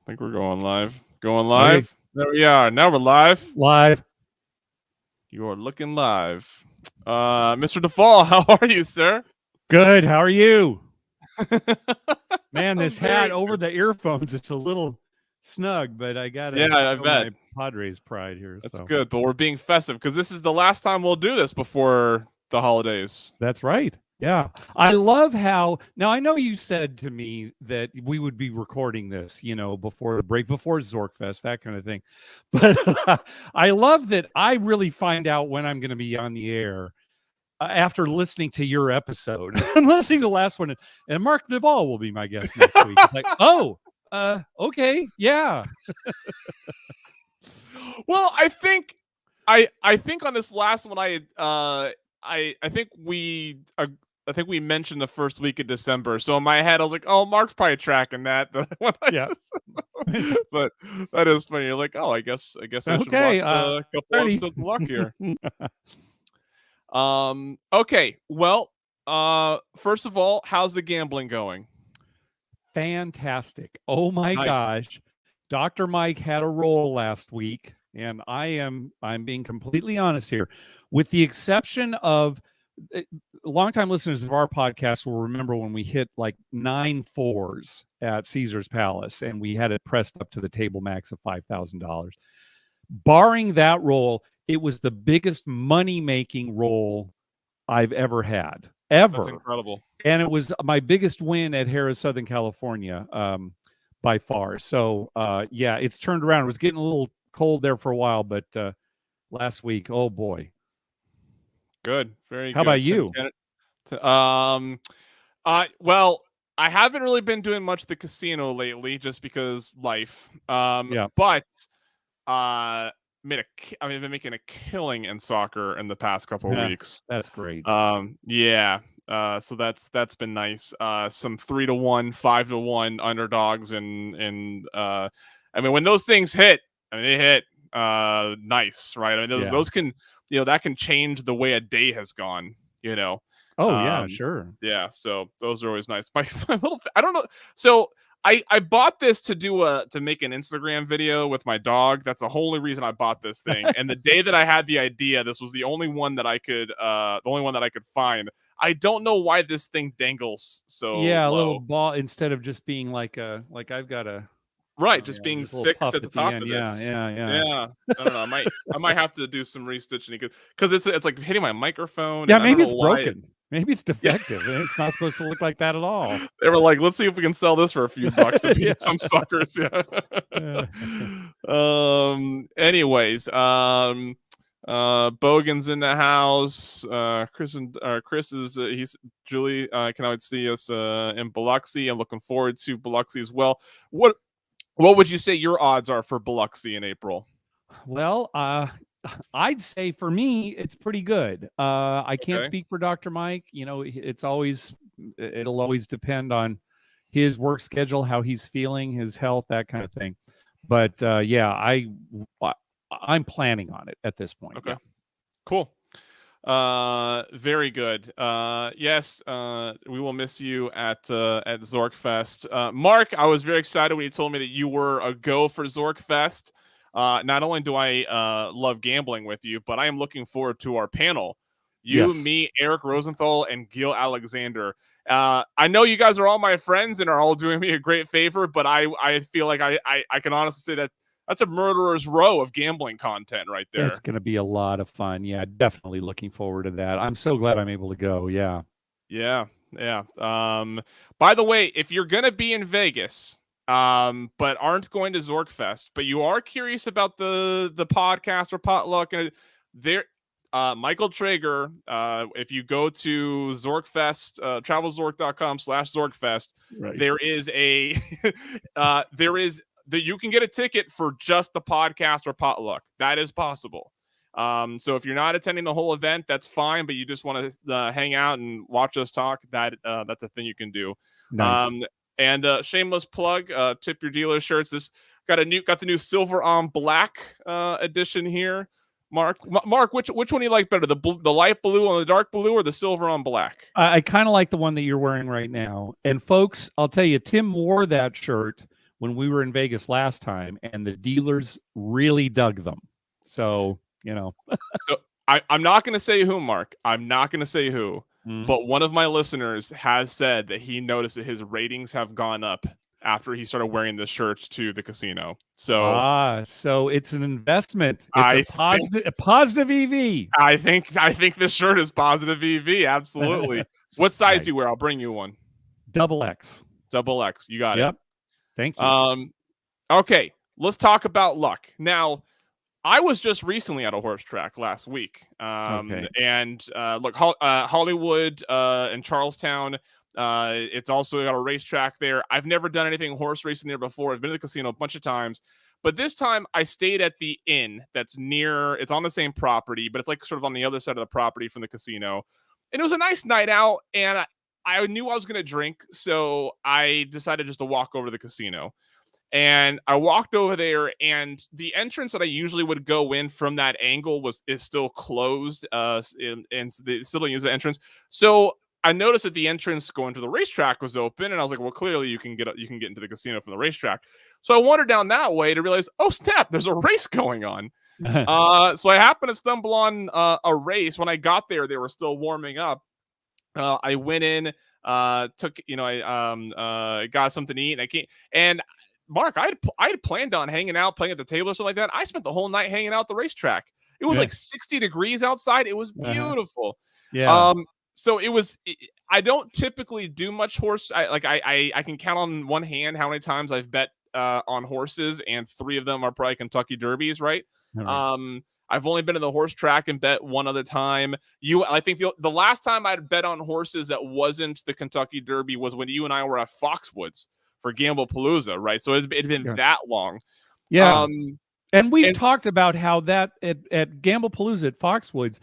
think we're going live. Going Okay. live. There we are. Now we're live. Live. You are looking live. Mr. DeVol, how are you, sir? Good. How are you? Man, I'm this very hat over the earphones, it's a little snug, but I got to Yeah, I show bet. my Padres pride here. That's So good, but we're being festive because this is the last time we'll do this before the holidays. That's right. Yeah. I love how now I know you said to me that we would be recording this, before the break, before Zorkfest, that kind of thing. But I love that I really find out when I'm going to be on the air after listening to your episode. I'm listening to the last one, and Mark DeVol will be my guest next week. It's like, oh, okay, yeah. Well, I think on this last one I think we mentioned the first week of December. So in my head I was like, oh, Mark's probably tracking that. Yeah. But that is funny. You're like, oh, I guess I should Okay, watch a couple ready. episodes of luck here. Okay. Well, first of all, how's the gambling going? Fantastic. Oh my Nice. gosh. Dr. Mike had a roll last week, and I'm being completely honest here. With the exception of longtime listeners of our podcast will remember when we hit like 9 4s at Caesar's Palace and we had it pressed up to the table max of $5,000. Barring that roll, it was the biggest money-making roll I've ever had. Ever. That's incredible. And it was my biggest win at Harrah's Southern California by far. So, yeah, it's turned around. It was getting a little cold there for a while, but last week, oh boy. Good. Very good. How about you? Well, I haven't really been doing much at the casino lately just because life. Yeah. But I've been making a killing in soccer in the past couple of weeks. That's great. Yeah. So that's been nice. Some 3-1, 5-1 underdogs, and I mean, when those things hit, they hit nice, right? I mean, those can, that can change the way a day has gone. Oh yeah, sure. Yeah, so those are always nice. My little, I don't know. So I bought this to make an Instagram video with my dog. That's the only reason I bought this thing. And the day that I had the idea, this was the only one that I could find. I don't know why this thing dangles so low. A little ball instead of just being like I've got a just being fixed at the top of this. Yeah. I don't know. I might have to do some restitching because it's like hitting my microphone. Yeah, maybe it's broken. Maybe it's defective. Yeah. It's not supposed to look like that at all. They were like, let's see if we can sell this for a few bucks to beat some suckers. Yeah. Anyways, Bogan's in the house. Chris is he's Julie can always see us in Biloxi. I'm looking forward to Biloxi as well. What would you say your odds are for Biloxi in April? Well, I'd say for me, it's pretty good. I can't speak for Dr. Mike. It'll always depend on his work schedule, how he's feeling, his health, that kind of thing. But yeah, I'm planning on it at this point. Okay, yeah. Cool. Very good. Yes, we will miss you at Zorkfest. Mark, I was very excited when you told me that you were a go for Zorkfest. Not only do I love gambling with you, but I am looking forward to our panel. You, me, Eric Rosenthal, and Gil Alexander. I know you guys are all my friends and are all doing me a great favor, but I feel like I can honestly say that that's a murderer's row of gambling content right there. It's going to be a lot of fun. Yeah, definitely looking forward to that. I'm so glad I'm able to go. Yeah. Yeah. By the way, if you're going to be in Vegas, but aren't going to Zorkfest, but you are curious about the podcast or potluck, and there, Michael Traeger, if you go to Zorkfest, travelzork.com/Zorkfest, right. There is that you can get a ticket for just the podcast or potluck. That is possible. So if you're not attending the whole event, that's fine, but you just want to hang out and watch us talk, that's a thing you can do. Nice. And shameless plug, tip your dealer shirts. This got the new silver on black edition here. Mark, which one do you like better? The light blue on the dark blue, or the silver on black? I kind of like the one that you're wearing right now. And folks, I'll tell you, Tim wore that shirt when we were in Vegas last time, and the dealers really dug them. So, So I'm not going to say who, Mark. I'm not going to say who. But one of my listeners has said that he noticed that his ratings have gone up after he started wearing the shirts to the casino. So so it's an investment. It's I a positive EV. I think this shirt is positive EV. Absolutely. What size do you wear? I'll bring you one. Double X. Double X. You got it. Thank you. Okay. Let's talk about luck. Now, I was just recently at a horse track last week. And look, Hollywood and Charlestown, it's also got a racetrack there. I've never done anything horse racing there before. I've been to the casino a bunch of times, but this time I stayed at the inn that's near, it's on the same property, but it's like sort of on the other side of the property from the casino. And it was a nice night out, and I knew I was going to drink, so I decided just to walk over to the casino. And I walked over there, and the entrance that I usually would go in from that angle is still closed, and they still don't use the entrance. So I noticed that the entrance going to the racetrack was open, and I was like, well, clearly you can get into the casino from the racetrack. So I wandered down that way to realize, oh snap, there's a race going on. So I happened to stumble on a race. When I got there, they were still warming up. I went in, took, I got something to eat, and I came, and Mark, I had planned on hanging out, playing at the table or something like that. I spent the whole night hanging out at the racetrack. It was like 60 degrees outside. It was beautiful. So it was. I don't typically do much horse. I can count on one hand how many times I've bet on horses, and 3 of them are probably Kentucky Derbies, right? I've only been to the horse track and bet one other time. I think the last time I'd bet on horses that wasn't the Kentucky Derby was when you and I were at Foxwoods for Gamblepalooza, right? So it'd been that long. And we've talked about how that at Gamblepalooza at Foxwoods,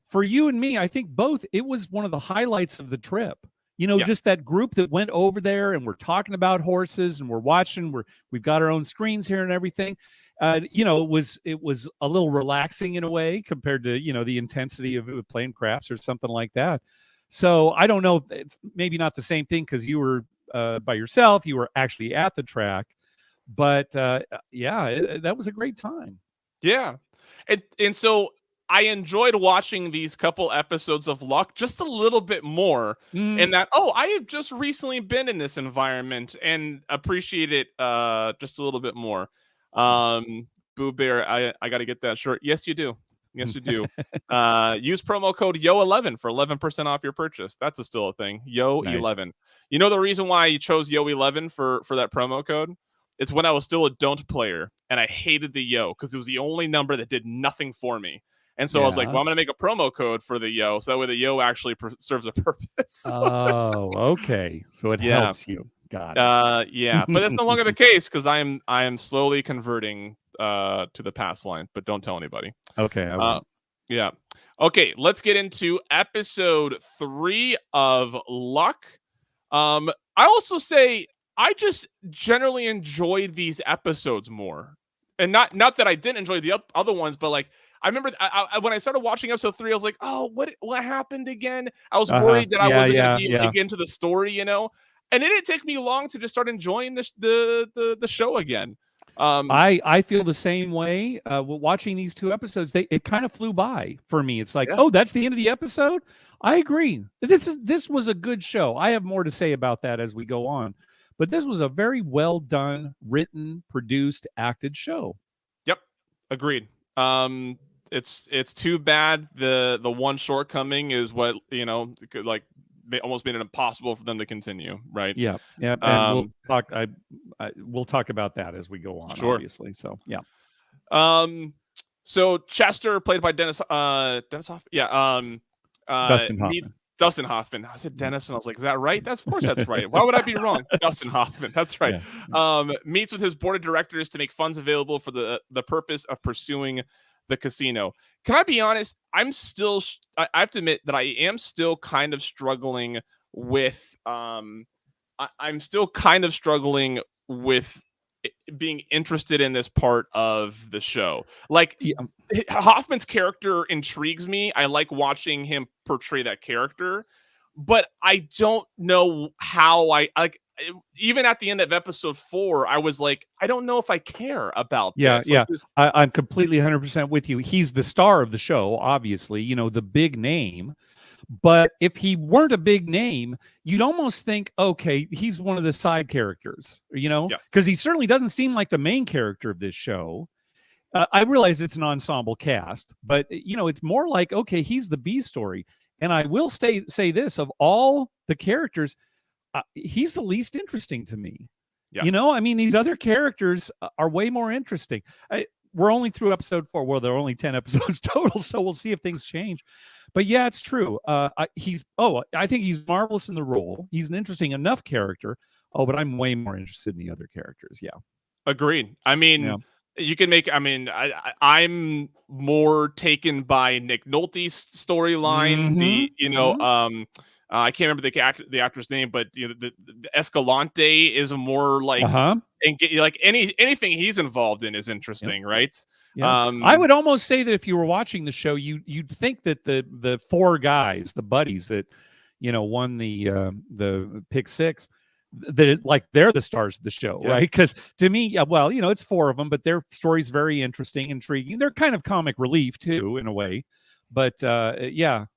for you and me, I think both, it was one of the highlights of the trip. Just that group that went over there, and we're talking about horses, and we're watching. We've got our own screens here and everything. It was a little relaxing in a way compared to the intensity of playing craps or something like that. So I don't know. It's maybe not the same thing because you were by yourself. You were actually at the track, but that was a great time. Yeah, and so I enjoyed watching these couple episodes of Luck just a little bit more, in that I have just recently been in this environment and appreciate it just a little bit more. Boo Bear, I got to get that shirt. Yes, you do. Yes, you do. Use promo code YO11 for 11% off your purchase. That's still a thing. YO11. Nice. You know the reason why you chose YO11 for that promo code? It's when I was still a don't player, and I hated the Yo because it was the only number that did nothing for me. And so I was like, well, I'm going to make a promo code for the Yo, so that way the Yo actually serves a purpose. Oh, okay. So it helps you. Got it. Yeah, but that's no longer the case because I am slowly converting to the pass line, but don't tell anybody. Okay. Yeah. Okay, let's get into episode 3 of Luck. I also say I just generally enjoyed these episodes more, and not that I didn't enjoy the other ones, but like I remember when I started watching episode 3, I was like, oh, what happened again? I was worried that I wasn't going to be able to get into the story, and it didn't take me long to just start enjoying the show again. I feel the same way. Watching these 2 episodes, it kind of flew by for me. It's like, oh, that's the end of the episode. I agree. This was a good show. I have more to say about that as we go on, but this was a very well done, written, produced, acted show. Yep, agreed. It's too bad the one shortcoming is what almost made it impossible for them to continue, right? Yeah. And we'll talk. We'll talk about that as we go on. Sure. Obviously. So yeah. So Chester, played by Dennis Hoffman. Yeah. Dustin Hoffman. Dustin Hoffman. I said Dennis, and I was like, "Is that right? Of course that's right. Why would I be wrong?" Dustin Hoffman. That's right. Yeah. Meets with his board of directors to make funds available for the purpose of pursuing the casino. Can I be honest? I have to admit that I am still kind of struggling with. I'm still kind of struggling with being interested in this part of the show. Like, Hoffman's character intrigues me. I like watching him portray that character, but I don't know how I like. even at the end of episode 4, I was like, I don't know if I care about Yeah, this. yeah. Like, this, I'm completely 100% with you. He's the star of the show, obviously, the big name. But if he weren't a big name, you'd almost think, okay, he's one of the side characters, yes, because he certainly doesn't seem like the main character of this show. I realize it's an ensemble cast, but it's more like, okay, he's the B story. And I will say this: of all the characters, he's the least interesting to me. yes, I mean, these other characters are way more interesting. We're only through episode 4. Well, there are only 10 episodes total, so we'll see if things change. But yeah, it's true. I think he's marvelous in the role. He's an interesting enough character. Oh, but I'm way more interested in the other characters. Yeah. agreed. I mean, Yeah. you can make. I mean, I'm more taken by Nick Nolte's storyline. Mm-hmm. Mm-hmm. I can't remember the actor's name, but the Escalante is more like, Uh-huh. and like anything he's involved in is Yep. interesting, right? Yeah. I would almost say that if you were watching the show, you'd think that the 4 guys, the buddies that won the pick 6, that they're the stars of the show, Yeah. right? Because to me, well, it's 4 of them, but their story's very interesting, intriguing. They're kind of comic relief too, in a way. But yeah.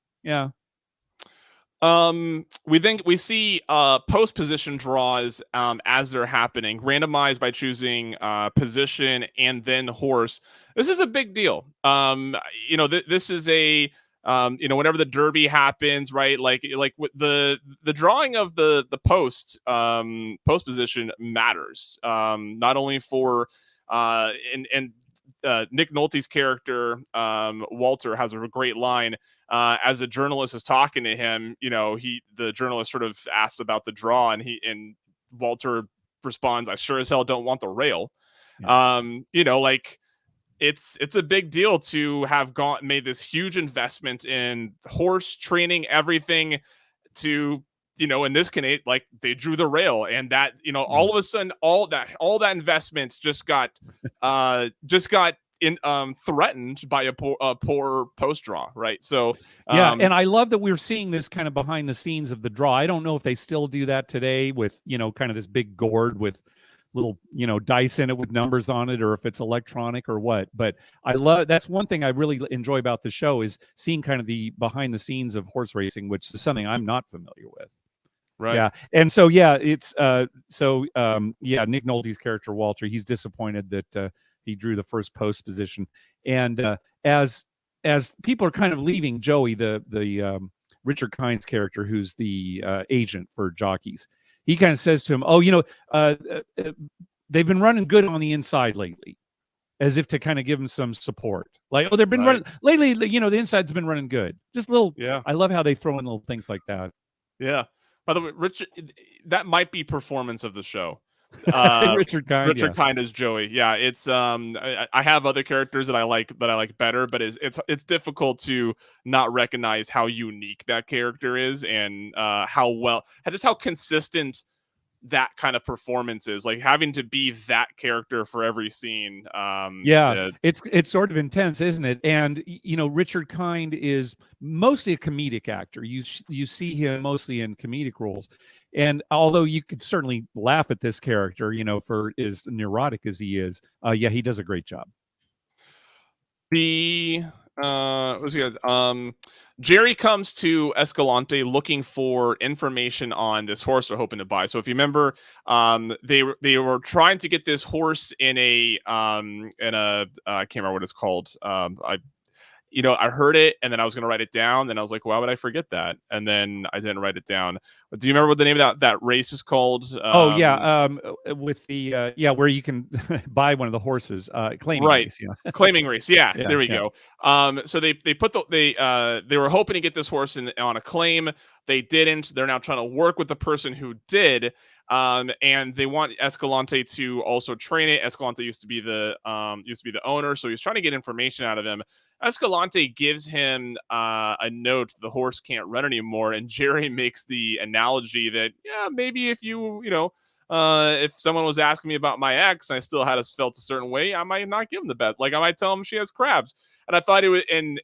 We see post position draws as they're happening, randomized by choosing position and then horse. This is a big deal. This is a whenever the derby happens, right? Like with the drawing of the post position matters. Not only for and Nick Nolte's character, Walter, has a great line. As a journalist is talking to him, the journalist sort of asks about the draw, and Walter responds, "I sure as hell don't want the rail." Yeah. Like it's a big deal to have made this huge investment in horse training, everything to in this case, like they drew the rail, and that all of a sudden all that investment just got threatened by a poor post draw, right? So Yeah, and I love that we're seeing this kind of behind the scenes of the draw. I don't know if they still do that today with kind of this big gourd with little dice in it with numbers on it, or if it's electronic or what. But that's one thing I really enjoy about the show, is seeing kind of the behind the scenes of horse racing, which is something I'm not familiar with. right. Yeah. And so it's Nick Nolte's character Walter, he's disappointed that he drew the first post position. And as people are kind of leaving, Joey, the Richard Kind's character, who's the agent for jockeys, he kind of says to him, they've been running good on the inside lately, as if to kind of give him some support. Like, they've been running lately, the inside's been running good. Just little, yeah. I love how they throw in little things like that. Yeah. By the way, Richard, that might be performance of the show. Richard Kind as Joey. Yeah, it's I have other characters that I like better, but it's difficult to not recognize how unique that character is, and how consistent that kind of performance is, like having to be that character for every scene. It's sort of intense, isn't it? And Richard Kind is mostly a comedic actor. You see him mostly in comedic roles, and although you could certainly laugh at this character, for as neurotic as he is, he does a great job. Jerry comes to Escalante looking for information on this horse they're hoping to buy. So if you remember, they were trying to get this horse in a I can't remember what it's called. I heard it, and then I was going to write it down. Then I was like, why would I forget that? And then I didn't write it down. But do you remember what the name of that race is called? With the where you can buy one of the horses, claiming race. Yeah. Claiming race. Yeah, there we go. So they put they were hoping to get this horse on a claim. They didn't. They're now trying to work with the person who did. And they want Escalante to also train it. Escalante used to be the owner, so he's trying to get information out of him. Escalante gives him a note: the horse can't run anymore. And Jerry makes the analogy that maybe if if someone was asking me about my ex and I still had felt a certain way, I might not give him the bet. Like, I might tell him she has crabs. And I thought it was, and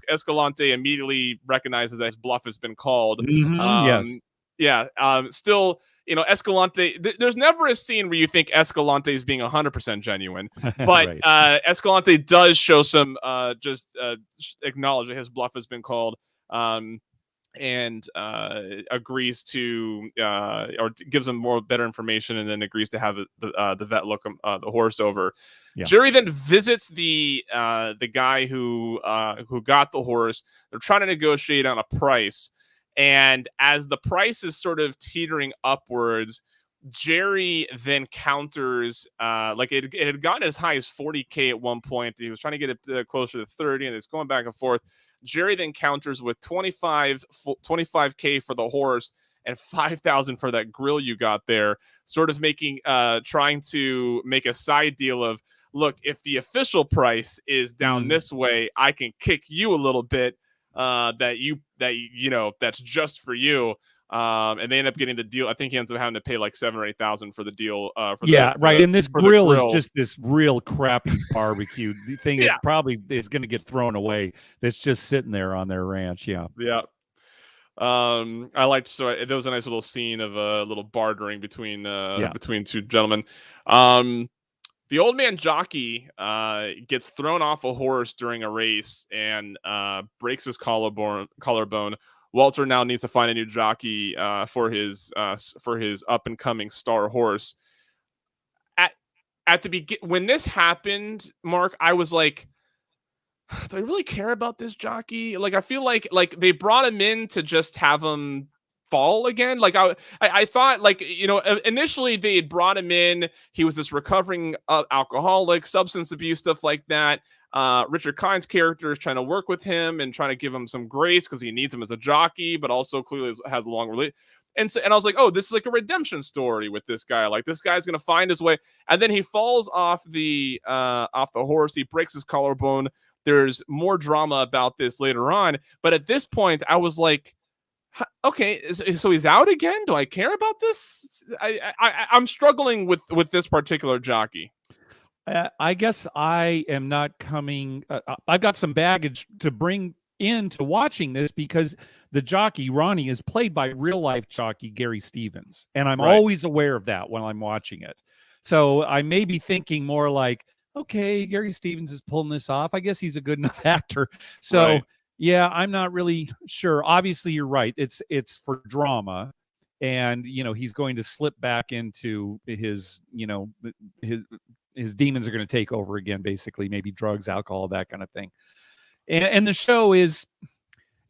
Escalante immediately recognizes that his bluff has been called. Yes. Yeah. Still, Escalante, there's never a scene where you think Escalante is being 100% genuine, but Right. Escalante does show some just acknowledge that his bluff has been called. And agrees to or gives him more better information, and then agrees to have the vet look the horse over. Yeah. Jerry then visits the guy who got the horse. They're trying to negotiate on a price, and as the price is sort of teetering upwards, Jerry then counters like it had gotten as high as 40K at one point. He was trying to get it closer to 30, and it's going back and forth. Jerry then counters with 25K for the horse and 5,000 for that grill you got there, sort of making trying to make a side deal of, look, if the official price is down this way, I can kick you a little bit that's just for you. And they end up getting the deal. I think he ends up having to pay like 7,000 or 8,000 for the deal. Right. And this grill is just this real crappy barbecue thing that probably is going to get thrown away. That's just sitting there on their ranch. Yeah. Yeah. I liked, so there was a nice little scene of a little bartering between two gentlemen. The old man jockey gets thrown off a horse during a race and breaks his collarbone. Walter now needs to find a new jockey for his up and coming star horse. At the when this happened, Mark, I was like, do I really care about this jockey? Like, I feel like they brought him in to just have him fall again. Like I thought, like, initially they had brought him in. He was this recovering alcoholic, substance abuse, stuff like that. Richard Kine's character is trying to work with him and trying to give him some grace because he needs him as a jockey, but also clearly has a long relationship. And I was like, oh, this is like a redemption story with this guy. Like, this guy's gonna find his way, and then he falls off the horse. He breaks his collarbone. There's more drama about this later on, but at this point, I was like, okay, so he's out again. Do I care about this? I'm struggling with this particular jockey. I guess I am not coming. I've got some baggage to bring into watching this because the jockey Ronnie is played by real life jockey Gary Stevens, and I'm always aware of that when I'm watching it. So I may be thinking more like, okay, Gary Stevens is pulling this off. I guess he's a good enough actor. So yeah, I'm not really sure. Obviously, you're right. It's for drama, and he's going to slip back into his demons are going to take over again. Basically, maybe drugs, alcohol, that kind of thing. And the show is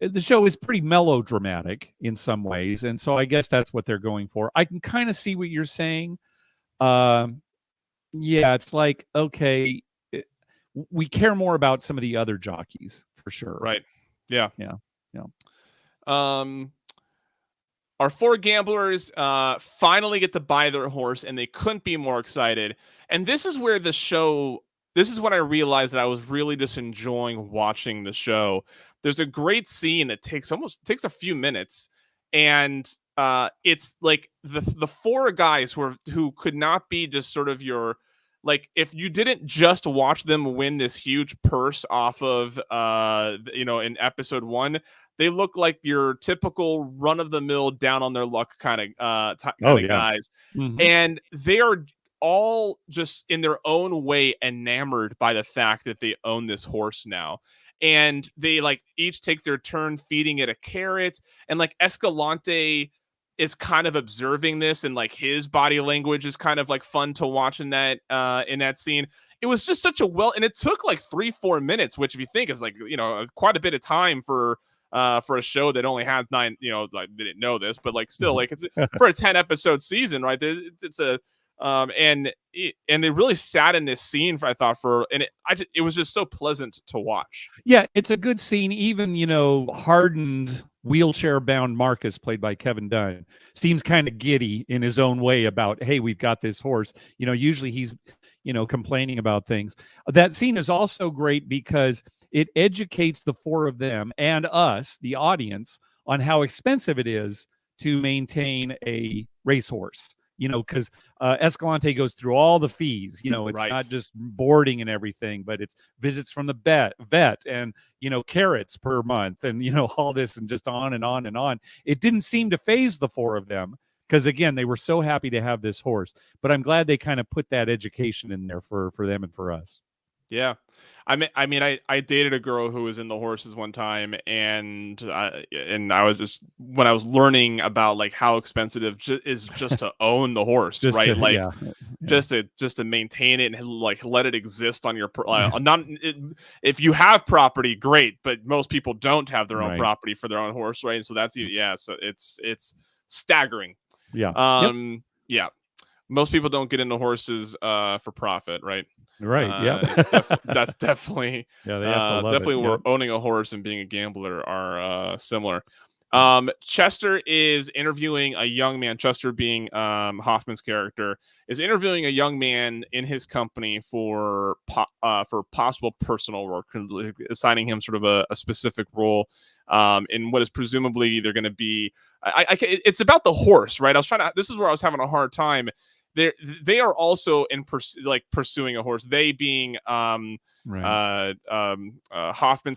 pretty melodramatic in some ways, and so I guess that's what they're going for. I can kind of see what you're saying. Yeah, it's like, okay, we care more about some of the other jockeys for sure. Right. Yeah. Yeah. Our four gamblers finally get to buy their horse, and they couldn't be more excited. And this is where this is when I realized that I was really just enjoying watching the show. There's a great scene that takes a few minutes, and it's like the four guys who could not be just sort of your, like, if you didn't just watch them win this huge purse off of in episode 1, they look like your typical run-of-the-mill, down on their luck kind of guys. Mm-hmm. And they are all just in their own way enamored by the fact that they own this horse now. And they like each take their turn feeding it a carrot. And like Escalante is kind of observing this, and like his body language is kind of like fun to watch in that scene. It was just such a and it took like 3-4 minutes, which if you think is like, quite a bit of time for a show that only has 9, like they didn't know this, but like still, like it's for a 10 episode season, right? It's a and they really sat in this scene it was just so pleasant to watch. Yeah, it's a good scene. Even hardened wheelchair bound Marcus, played by Kevin Dunn, seems kind of giddy in his own way about, hey, we've got this horse. Usually he's complaining about things. That scene is also great because it educates the four of them and us, the audience, on how expensive it is to maintain a racehorse. Because Escalante goes through all the fees. It's not just boarding and everything, but it's visits from the vet and, carrots per month and, all this, and just on and on and on. It didn't seem to faze the four of them because again, they were so happy to have this horse. But I'm glad they kind of put that education in there for them and for us. Yeah. I dated a girl who was in the horses one time, and I was just when I was learning about like how expensive is just to own the horse, right? Like just to maintain it and like let it exist on your if you have property, great, but most people don't have their own property for their own horse, right? And so that's so it's staggering. Yeah. Most people don't get into horses for profit, right? That's definitely they have to love definitely it. where owning a horse and being a gambler are similar. Chester is interviewing a young man. Chester, being Hoffman's character, is interviewing a young man in his company for possible personal work, assigning him sort of a specific role in what is presumably they're going to be. It's about the horse, right? This is where I was having a hard time. They are also pursuing a horse. They being Hoffman's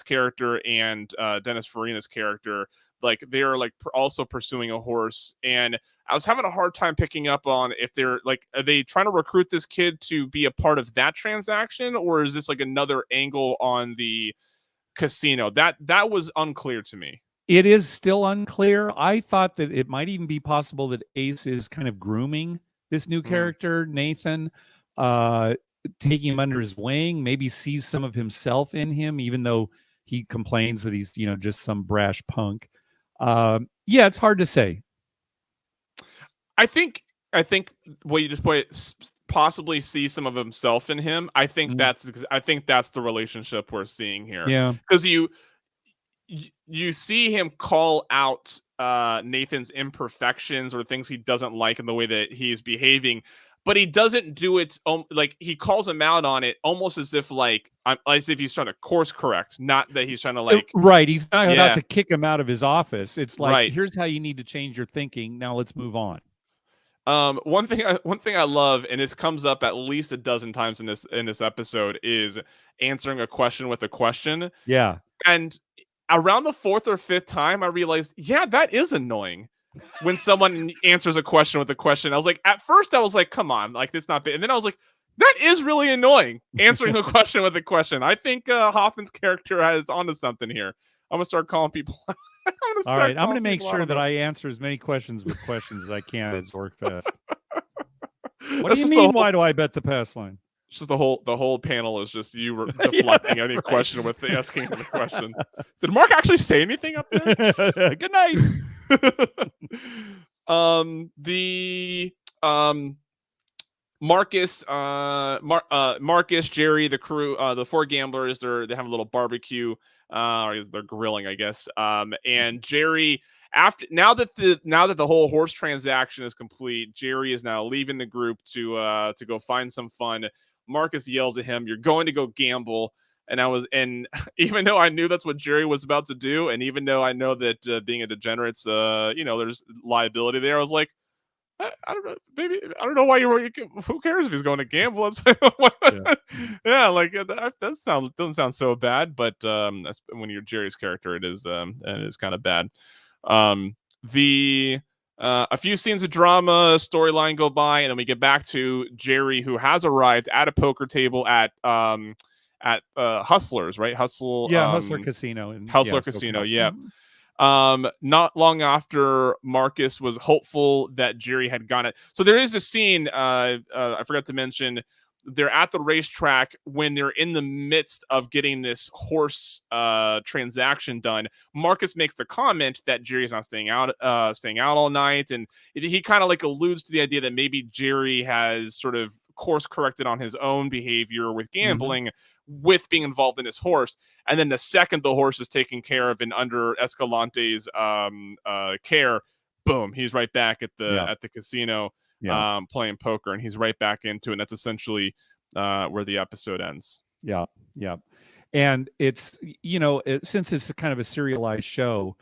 character and Dennis Farina's character, like they are like also pursuing a horse. And I was having a hard time picking up on if they're like, are they trying to recruit this kid to be a part of that transaction, or is this like another angle on the casino? That was unclear to me. It is still unclear. I thought that it might even be possible that Ace is kind of grooming this new character, Nathan, taking him under his wing, maybe sees some of himself in him, even though he complains that he's, just some brash punk. It's hard to say. I think what you just put, possibly see some of himself in him. I think that's the relationship we're seeing here. Yeah, because you see him call out Nathan's imperfections or things he doesn't like in the way that he's behaving, but he doesn't do it like he calls him out on it almost as if he's trying to course correct, not that he's trying to like he's not about to kick him out of his office. It's like, here's how you need to change your thinking. Now let's move on. One thing I love, and this comes up at least a dozen times in this episode, is answering a question with a question. Yeah. And around the fourth or fifth time, I realized, that is annoying. When someone answers a question with a question, I was like, at first I was like, come on, like it's not big. And then I was like, that is really annoying, answering a question with a question. I think Hoffman's character is onto something here. I'm gonna start calling people. All right, I'm gonna make sure that I answer as many questions with questions as I can at Zorkfest. What do you mean? Why do I bet the pass line? It's just the whole panel is just you deflecting any question with asking the question. Did Mark actually say anything up there? Good night. Marcus, Jerry, the crew, the four gamblers, they have a little barbecue, or they're grilling, I guess. And Jerry, now that the whole horse transaction is complete, Jerry is now leaving the group to go find some fun. Marcus yells at him, "You're going to go gamble." And even though I knew that's what Jerry was about to do, and even though I know that being a degenerate's, there's liability there, I was like, I don't know, maybe I don't know why who cares if he's going to gamble? Yeah, like that doesn't sound so bad, but that's when you're Jerry's character, it is kind of bad. A few scenes of drama, storyline go by, and then we get back to Jerry, who has arrived at a poker table at Hustlers, right? Hustler Casino. Casino, yeah. Not long after, Marcus was hopeful that Jerry had gone it. So there is a scene, I forgot to mention, they're at the racetrack when they're in the midst of getting this horse transaction done. Marcus makes the comment that Jerry's not staying out all night, and he kind of like alludes to the idea that maybe Jerry has sort of course corrected on his own behavior with gambling, with being involved in his horse. And then the second the horse is taken care of and under Escalante's care, boom, he's right back at the casino playing poker, and he's right back into it. And that's essentially where the episode ends. Yeah. And it's, since it's kind of a serialized show,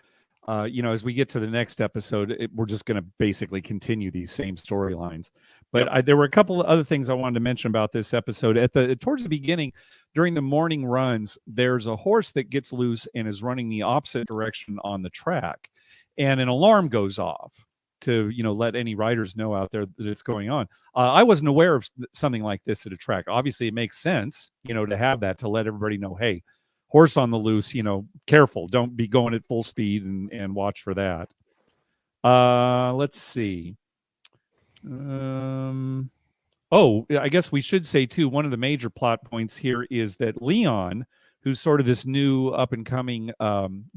as we get to the next episode, we're just going to basically continue these same storylines. But there were a couple of other things I wanted to mention about this episode. Towards the beginning, during the morning runs, there's a horse that gets loose and is running the opposite direction on the track, and an alarm goes off. to let any writers know out there that it's going on. I wasn't aware of something like this at a track. Obviously, it makes sense, to have that, to let everybody know, hey, horse on the loose, careful, don't be going at full speed, and watch for that. Let's see. Oh, I guess we should say too, one of the major plot points here is that Leon, who's sort of this new up and coming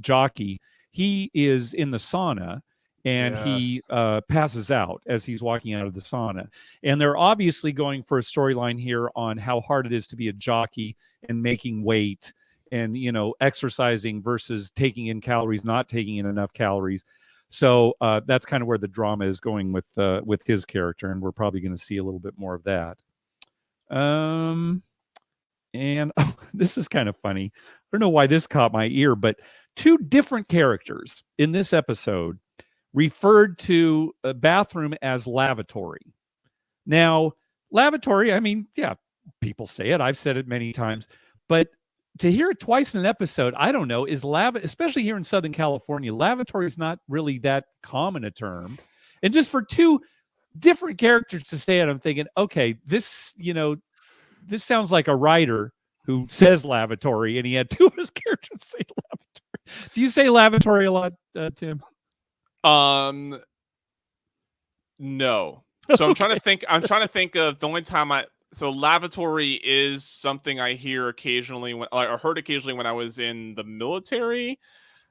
jockey, he is in the sauna, and he passes out as he's walking out of the sauna. And they're obviously going for a storyline here on how hard it is to be a jockey and making weight, and exercising versus taking in calories, not taking in enough calories. So that's kind of where the drama is going with his character, and we're probably going to see a little bit more of that. And this is kind of funny. I don't know why this caught my ear, but 2 different characters in this episode referred to a bathroom as lavatory. Now, lavatory, I mean, yeah, people say it. I've said it many times, but to hear it twice in an episode, I don't know, especially here in Southern California, lavatory is not really that common a term. And just for 2 different characters to say it, I'm thinking, okay, this sounds like a writer who says lavatory, and he had 2 of his characters say lavatory. Do you say lavatory a lot, Tim? No. So I'm trying to think of the only time so lavatory is something I hear occasionally or heard occasionally when I was in the military.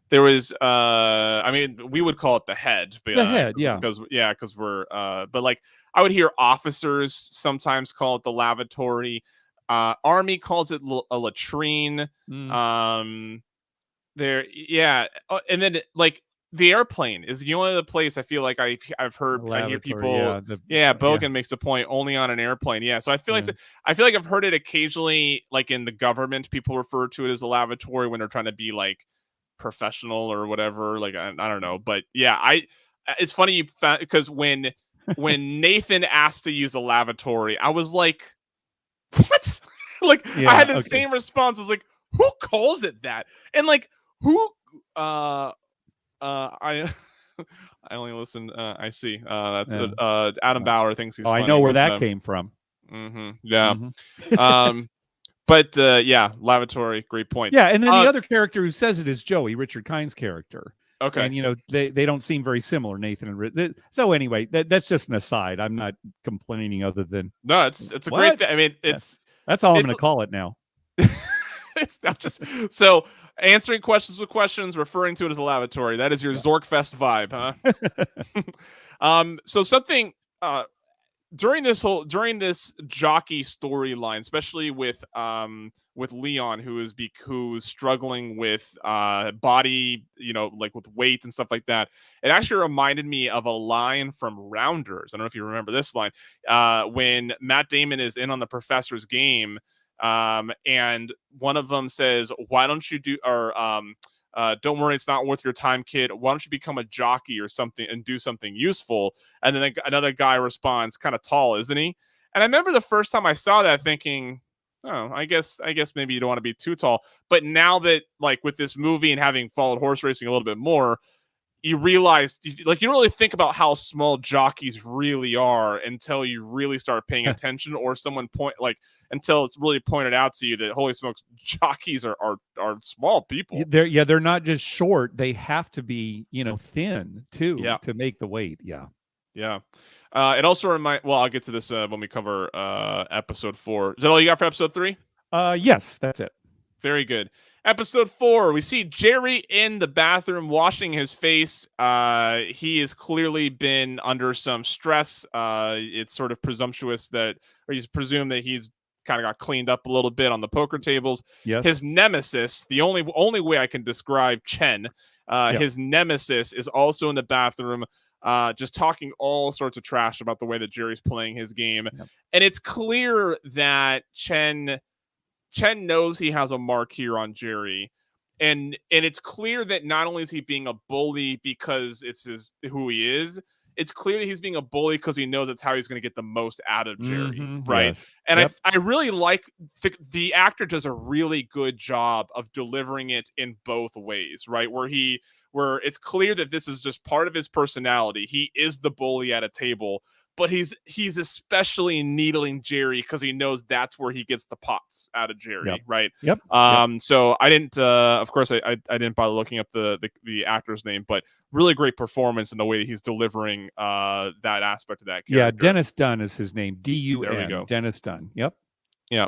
There was I mean, we would call it the head, but, the head, yeah, because we're but like I would hear officers sometimes call it the lavatory. Army calls it a latrine. And then like the airplane is the only other place I feel like I've heard. I hear people. Bogan makes the point, only on an airplane. Yeah, so I feel like I've heard it occasionally, like in the government, people refer to it as a lavatory when they're trying to be like professional or whatever. Like I don't know, but yeah, it's funny you found, because when Nathan asked to use a lavatory, I was like, what? Like I had the same response. I was like, who calls it that? And like who I only listen. I see. That's Adam Bauer thinks he's. Oh, funny. I know where that came from. Yeah. But yeah, lavatory. Great point. Yeah, and then the other character who says it is Joey, Richard Kine's character. Okay. And they don't seem very similar, Nathan and Rich. So anyway, that's just an aside. I'm not complaining, other than no, it's a great thing. I mean, that's all I'm going to call it now. It's not just so. Answering questions with questions, referring to it as a lavatory. That is your Zorkfest vibe, huh? So something during this jockey storyline, especially with Leon, who's struggling with body, like with weight and stuff like that. It actually reminded me of a line from Rounders. I don't know if you remember this line, when Matt Damon is in on the professor's game. And one of them says, why don't you don't worry, it's not worth your time, kid. Why don't you become a jockey or something and do something useful? And then another guy responds, kind of tall, isn't he? And I remember the first time I saw that thinking, oh, I guess maybe you don't want to be too tall. But now that, like, with this movie and having followed horse racing a little bit more, you realize, like, you don't really think about how small jockeys really are until you really start paying attention, or someone until it's really pointed out to you that, holy smokes, jockeys are small people. They're not just short; they have to be, thin too, to make the weight. Yeah. It also well, I'll get to this when we cover episode 4. Is that all you got for episode 3? Yes, that's it. Very good. Episode 4, we see Jerry in the bathroom washing his face. He has clearly been under some stress. It's sort of presumptuous or he's presumed that he's kind of got cleaned up a little bit on the poker tables. Yes. His nemesis, the only way I can describe Chen, his nemesis is also in the bathroom, just talking all sorts of trash about the way that Jerry's playing his game. Yep. And it's clear that Chen knows he has a mark here on Jerry, and it's clear that not only is he being a bully because it's who he is, it's clear that he's being a bully because he knows that's how he's going to get the most out of Jerry, right? Yes. And Yep. I really like the actor does a really good job of delivering it in both ways, right? Where it's clear that this is just part of his personality. He is the bully at a table, but he's especially needling Jerry because he knows that's where he gets the pots out of Jerry, Yep. right? Yep. So I didn't, of course, I didn't bother looking up the actor's name, but really great performance in the way that he's delivering that aspect of that character. Yeah, Dennis Dunn is his name. D-U-N. There we go. Dennis Dunn. Yep. Yeah.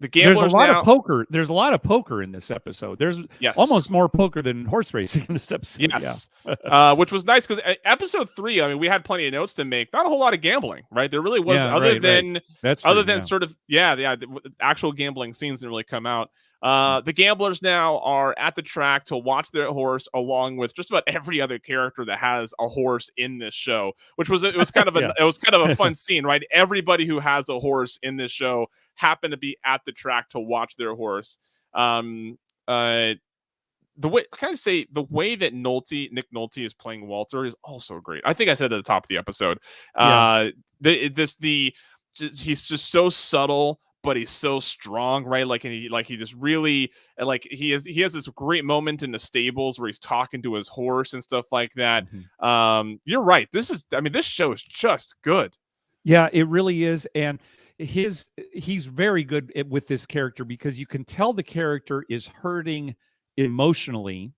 The gamblers There's a lot now, of poker. There's a lot of poker in this episode. There's almost more poker than horse racing in this episode. Yes. Which was nice because episode 3, I mean, we had plenty of notes to make. Not a whole lot of gambling, right? There really wasn't, other than sort of the actual gambling scenes didn't really come out. The gamblers now are at the track to watch their horse, along with just about every other character that has a horse in this show, which was it was kind of a fun scene, right? Everybody who has a horse in this show happened to be at the track to watch their horse. The way the way that Nick Nolte is playing Walter is also great. I think I said at the top of the episode. He's just so subtle, but he's so strong, right? He just really he has this great moment in the stables where he's talking to his horse and stuff like that. Mm-hmm. You're right. This show is just good. Yeah, it really is. And he's very good with this character because you can tell the character is hurting emotionally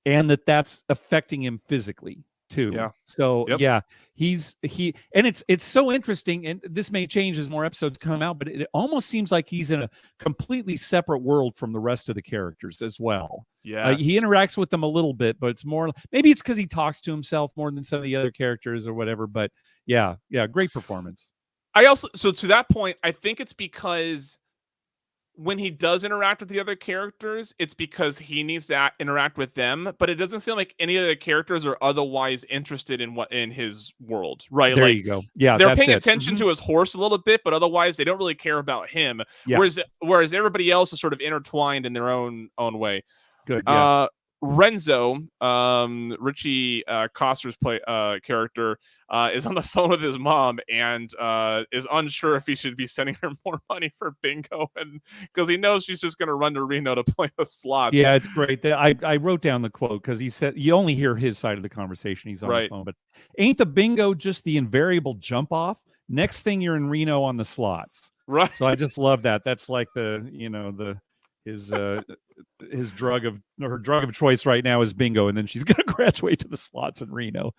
and that's affecting him physically too. Yeah. So and it's so interesting, and this may change as more episodes come out, but it almost seems like he's in a completely separate world from the rest of the characters as well. Yeah. He interacts with them a little bit, but it's more, maybe it's because he talks to himself more than some of the other characters or whatever. But yeah, great performance. So to that point, I think it's because when he does interact with the other characters, it's because he needs to interact with them, but it doesn't seem like any of the characters are otherwise interested in his world, right? There you go. Yeah, they're paying attention to his horse a little bit, but otherwise they don't really care about him. Yeah. Whereas everybody else is sort of intertwined in their own way. Good. Yeah. Renzo, Richie Coster's character, is on the phone with his mom and is unsure if he should be sending her more money for bingo, and because he knows she's just going to run to Reno to play the slots. Yeah, it's great. I wrote down the quote because he said you only hear his side of the conversation. He's on the phone, but ain't the bingo just the invariable jump off? Next thing you're in Reno on the slots, right? So I just love that. That's like his drug of choice right now is bingo, and then she's going to graduate to the slots in Reno.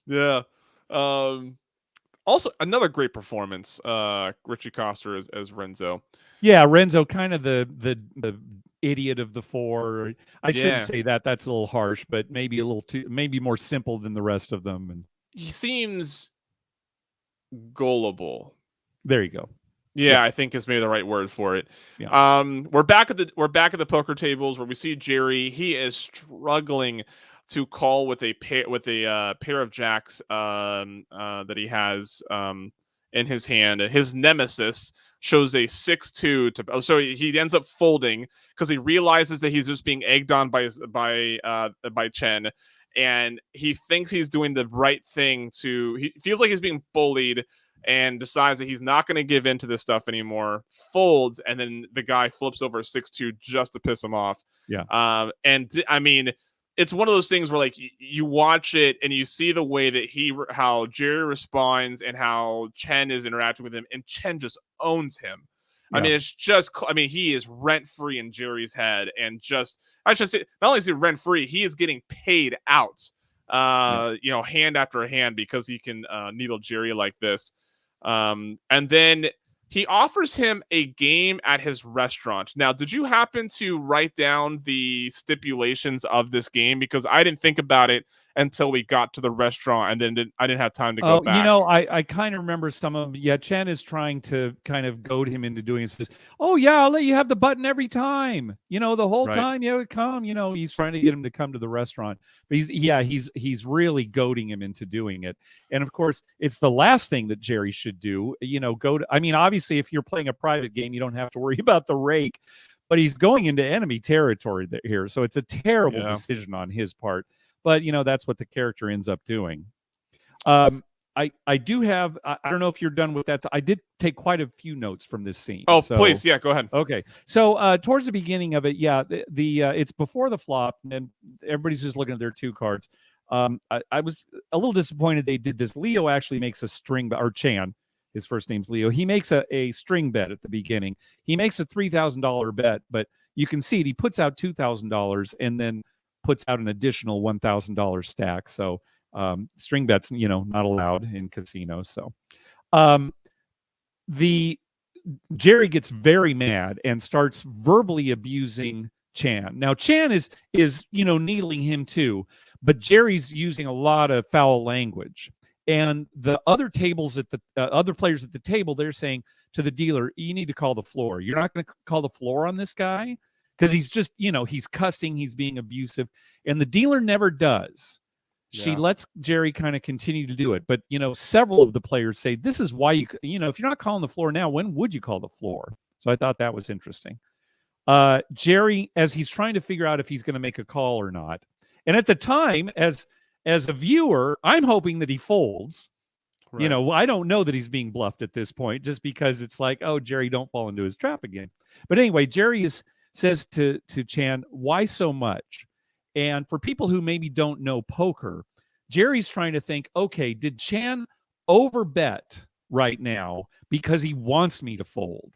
Yeah. Also another great performance, Richie Coster as Renzo. Yeah, Renzo, kind of the idiot of the four. I shouldn't say that. That's a little harsh, but maybe maybe more simple than the rest of them. And he seems gullible. There you go. Yeah, I think is maybe the right word for it. Yeah. We're back at the poker tables where we see Jerry. He is struggling to call with a pair of jacks that he has in his hand. His nemesis shows a 6-2 so he ends up folding because he realizes that he's just being egged on by Chen, and he thinks he's doing the right thing. He feels like he's being bullied and decides that he's not going to give in to this stuff anymore, folds, and then the guy flips over a 6-2 just to piss him off. Yeah. And I mean, it's one of those things where like you watch it and you see the way that how Jerry responds and how Chen is interacting with him, and Chen just owns him. Yeah. I mean, it's just, he is rent free in Jerry's head, and I should say, not only is he rent free, he is getting paid out, hand after hand because he can needle Jerry like this. And then he offers him a game at his restaurant. Now, did you happen to write down the stipulations of this game? Because I didn't think about it until we got to the restaurant, and then I didn't have time to go back. I kind of remember some of them. Yeah, Chen is trying to kind of goad him into doing it. Says, "Oh yeah, I'll let you have the button every time. The whole time you come." He's trying to get him to come to the restaurant, but he's really goading him into doing it. And of course, it's the last thing that Jerry should do. Obviously, if you're playing a private game, you don't have to worry about the rake. but he's going into enemy territory here. So it's a terrible Yeah. decision on his part. But, that's what the character ends up doing. I do have, I don't know if you're done with that. I did take quite a few notes from this scene. Oh, please. Yeah, go ahead. Okay. So towards the beginning of it, it's before the flop, and everybody's just looking at their 2 cards. I was a little disappointed they did this. Leo actually makes a string, or Chan, his first name's Leo. He makes a string bet at the beginning. He makes a $3,000 bet, but you can see it. He puts out $2,000 and then puts out an additional $1,000 stack. So string bets, not allowed in casinos. So the Jerry gets very mad and starts verbally abusing Chan. Now Chan is needling him too, but Jerry's using a lot of foul language. And the other tables at the other players at the table, they're saying to the dealer, "You need to call the floor. You're not going to call the floor on this guy because he's just, he's cussing, he's being abusive." And the dealer never does. She lets Jerry kind of continue to do it. But, several of the players say, this is why if you're not calling the floor now, when would you call the floor? So I thought that was interesting. Jerry, as he's trying to figure out if he's going to make a call or not. And at the time, as a viewer, I'm hoping that he folds. Right. I don't know that he's being bluffed at this point, just because it's like, oh, Jerry, don't fall into his trap again. But anyway, Jerry says to Chan, why so much? And for people who maybe don't know poker, Jerry's trying to think, okay, did Chan overbet right now because he wants me to fold?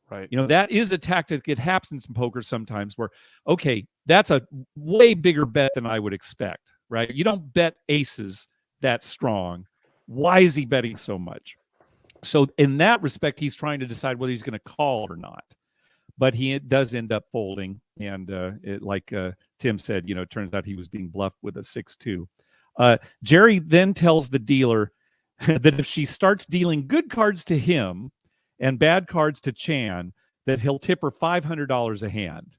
Right. That is a tactic. It happens in poker sometimes where, okay, that's a way bigger bet than I would expect, right? You don't bet aces that strong. Why is he betting so much? So in that respect, he's trying to decide whether he's going to call or not. But he does end up folding. And like Tim said, it turns out he was being bluffed with a 6-2. Jerry then tells the dealer that if she starts dealing good cards to him and bad cards to Chan, that he'll tip her $500 a hand.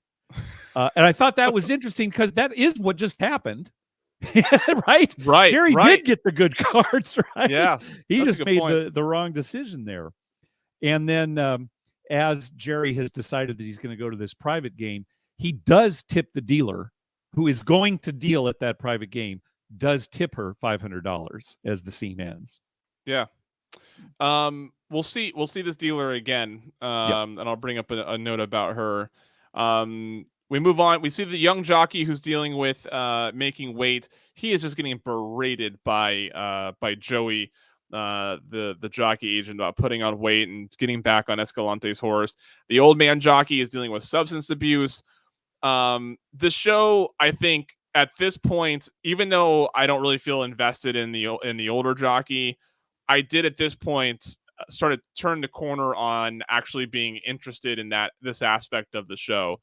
And I thought that was interesting because that is what just happened. Right? Jerry did get the good cards, right? Yeah. He just made the wrong decision there. And then as Jerry has decided that he's going to go to this private game, he does tip the dealer who is going to deal at that private game, does tip her $500 as the scene ends. Yeah. We'll see this dealer again. And I'll bring up a note about her. We move on. We see the young jockey who's dealing with making weight. He is just getting berated by Joey, the jockey agent, about putting on weight and getting back on Escalante's horse. The old man jockey is dealing with substance abuse. The show, I think, at this point, even though I don't really feel invested in the older jockey, I did at this point started turn the corner on actually being interested in this aspect of the show.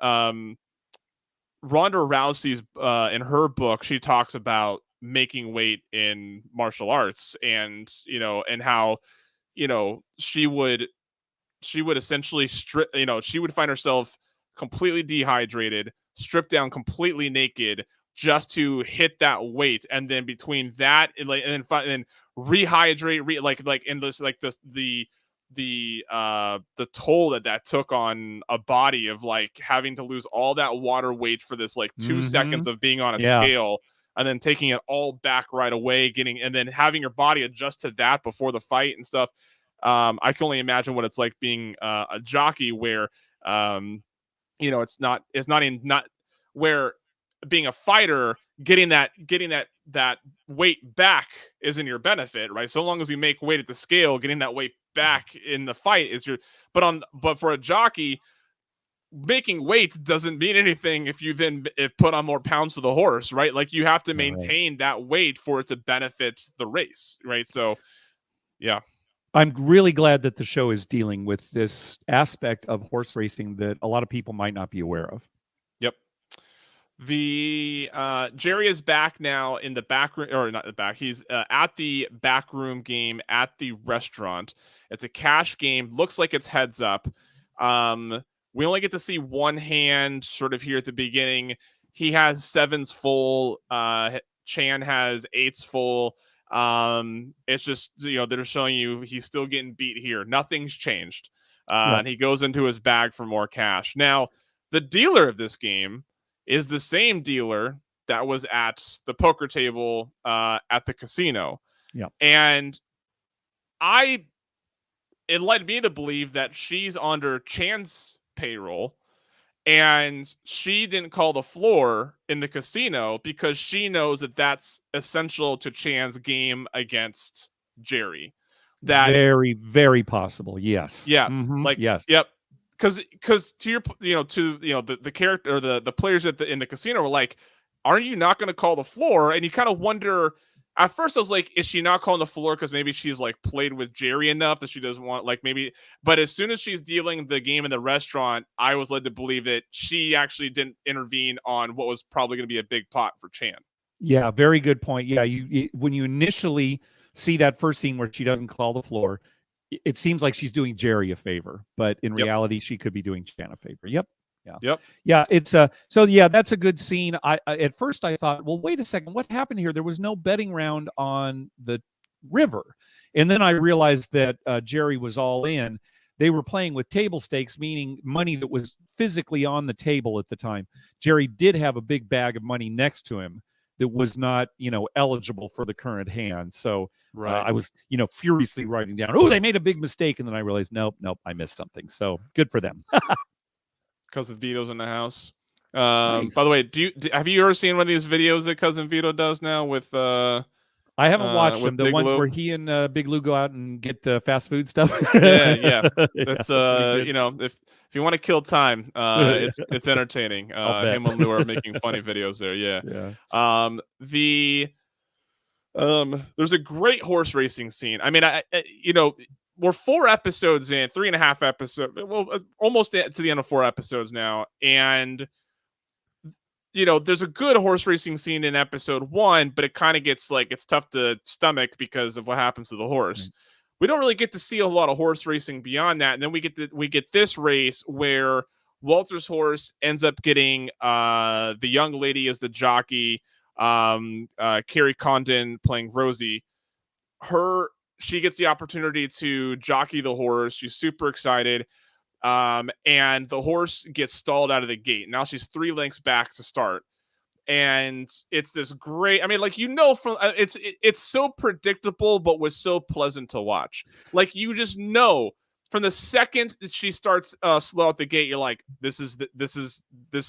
Ronda Rousey's in her book, she talks about making weight in martial arts, and and how she would essentially strip, she would find herself completely dehydrated, stripped down, completely naked, just to hit that weight, and then between that and then rehydrate, and this the toll that took on a body of having to lose all that water weight for this 2 seconds of being on a scale, and then taking it all back right away, and then having your body adjust to that before the fight and stuff. I can only imagine what it's like being a jockey where it's not where being a fighter, getting that weight back is in your benefit, right? So long as you make weight at the scale, getting that weight back in the fight is your. But for a jockey, making weight doesn't mean anything if you then put on more pounds for the horse, right? You have to maintain that weight for it to benefit the race, right? So, yeah. I'm really glad that the show is dealing with this aspect of horse racing that a lot of people might not be aware of. Yep. The Jerry is back now in the back room, or not the back. He's at the back room game at the restaurant. It's a cash game. Looks like it's heads up. We only get to see one hand sort of here at the beginning. He has sevens full. Chan has eights full. It's just, they're showing you he's still getting beat here. Nothing's changed. And he goes into his bag for more cash. Now, the dealer of this game is the same dealer that was at the poker table at the casino. Yeah. And it led me to believe that she's under Chan's payroll, and she didn't call the floor in the casino because she knows that that's essential to Chan's game against Jerry. That very, very possible. Yes. Yeah. Mm-hmm. Like, yes. Yep. Because to your, the character or the players in the casino were like, aren't you not going to call the floor? And you kind of wonder. At first, I was like, is she not calling the floor because maybe she's like played with Jerry enough that she doesn't want, like, maybe. But as soon as she's dealing the game in the restaurant, I was led to believe that she actually didn't intervene on what was probably going to be a big pot for Chan. Yeah, very good point. Yeah, you when you initially see that first scene where she doesn't call the floor, it seems like she's doing Jerry a favor, but in reality, she could be doing Chan a favor. Yep. Yeah. Yep. Yeah. It's so yeah, that's a good scene. I at first I thought, well, wait a second, what happened here? There was no betting round on the river, and then I realized that Jerry was all in. They were playing with table stakes, meaning money that was physically on the table at the time. Jerry did have a big bag of money next to him that was not, eligible for the current hand. So I was, furiously writing down, oh, they made a big mistake, and then I realized, nope, I missed something. So good for them. Cousin Vito's in the house. Nice. By the way, have you ever seen one of these videos that Cousin Vito does now with? I haven't watched them. The Big ones Lou? where he and Big Lou go out and get fast food stuff. Yeah. It's if you want to kill time, it's entertaining. Him and Lou are making funny videos there. Yeah. There's a great horse racing scene. I mean, we're 4 episodes in, 3.5 episodes, well, almost to the end of 4 episodes now. And, there's a good horse racing scene in episode 1, but it kind of gets like, it's tough to stomach because of what happens to the horse. We don't really get to see a lot of horse racing beyond that. And then we get this race where Walter's horse ends up getting the young lady as the jockey, Carrie Condon playing Rosie. She gets the opportunity to jockey the horse. She's super excited. And the horse gets stalled out of the gate. Now she's 3 lengths back to start. And it's this great, I mean, like, from it's so predictable, but was so pleasant to watch. Like, you just know from the second that she starts slow out the gate, you're like, this is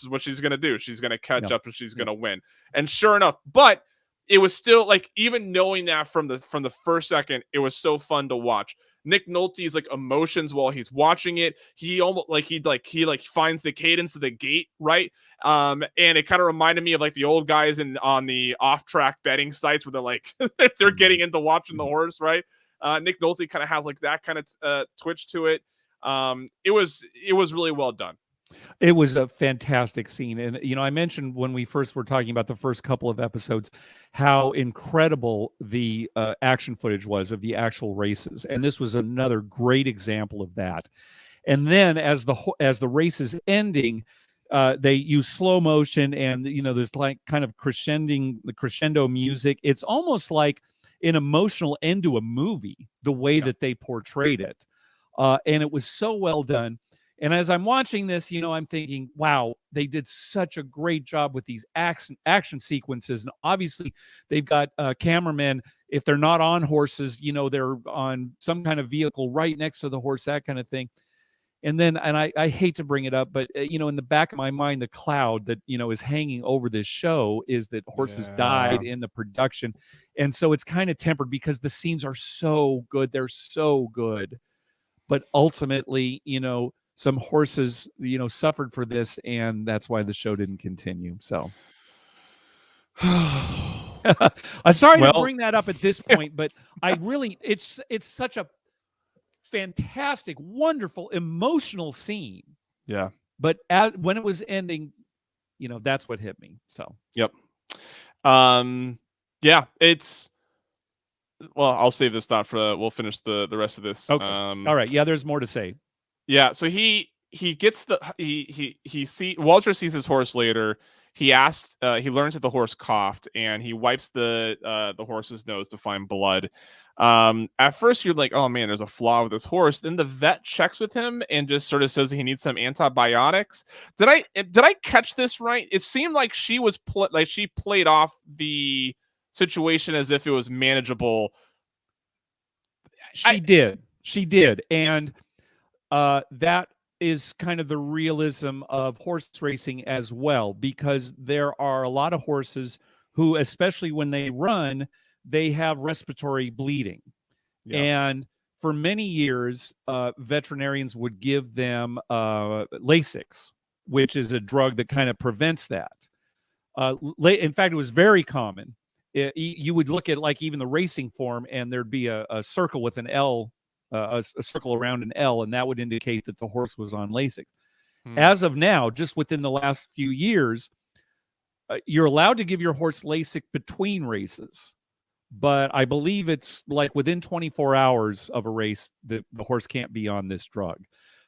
what she's gonna do. She's gonna catch up and she's gonna win. And sure enough, but it was still like, even knowing that from the first second, it was so fun to watch. Nick Nolte's like emotions while he's watching it. He almost he finds the cadence of the gate, right? And it kind of reminded me of like the old guys on the off-track betting sites where they're like they're getting into watching the horse, right? Nick Nolte kind of has like that kind of twitch to it. It was really well done. It was a fantastic scene. And, I mentioned when we first were talking about the first couple of episodes, how incredible the action footage was of the actual races. And this was another great example of that. And then as the race is ending, they use slow motion and, there's like kind of crescendo music. It's almost like an emotional end to a movie, the way that they portrayed it. And it was so well done. And as I'm watching this, I'm thinking, wow, they did such a great job with these action sequences. And obviously, they've got cameramen. If they're not on horses, they're on some kind of vehicle right next to the horse, that kind of thing. And then, and I hate to bring it up, but, in the back of my mind, the cloud that, is hanging over this show is that horses died in the production. And so it's kind of tempered because the scenes are so good. They're so good. But ultimately, some horses, suffered for this, and that's why the show didn't continue. So I'm sorry to bring that up at this point, but I really, it's such a fantastic, wonderful, emotional scene. Yeah. But when it was ending, that's what hit me. So. Yep. Yeah, it's. Well, I'll save this thought we'll finish the rest of this. Okay. All right. Yeah, there's more to say. Yeah, so he gets Walter sees his horse later. He learns that the horse coughed, and he wipes the horse's nose to find blood. At first you're like, oh man, there's a flaw with this horse. Then the vet checks with him and just sort of says he needs some antibiotics. Did I catch this right? It seemed like she was she played off the situation as if it was manageable. She did, and that is kind of the realism of horse racing as well, because there are a lot of horses who, especially when they run, they have respiratory bleeding. Yeah. And for many years, veterinarians would give them Lasix, which is a drug that kind of prevents that. In fact, it was very common. You would look at like even the racing form, and there'd be a circle with an L, a circle around an L, and that would indicate that the horse was on Lasix. As of now, just within the last few years, you're allowed to give your horse Lasix between races, but I believe it's like within 24 hours of a race that the horse can't be on this drug.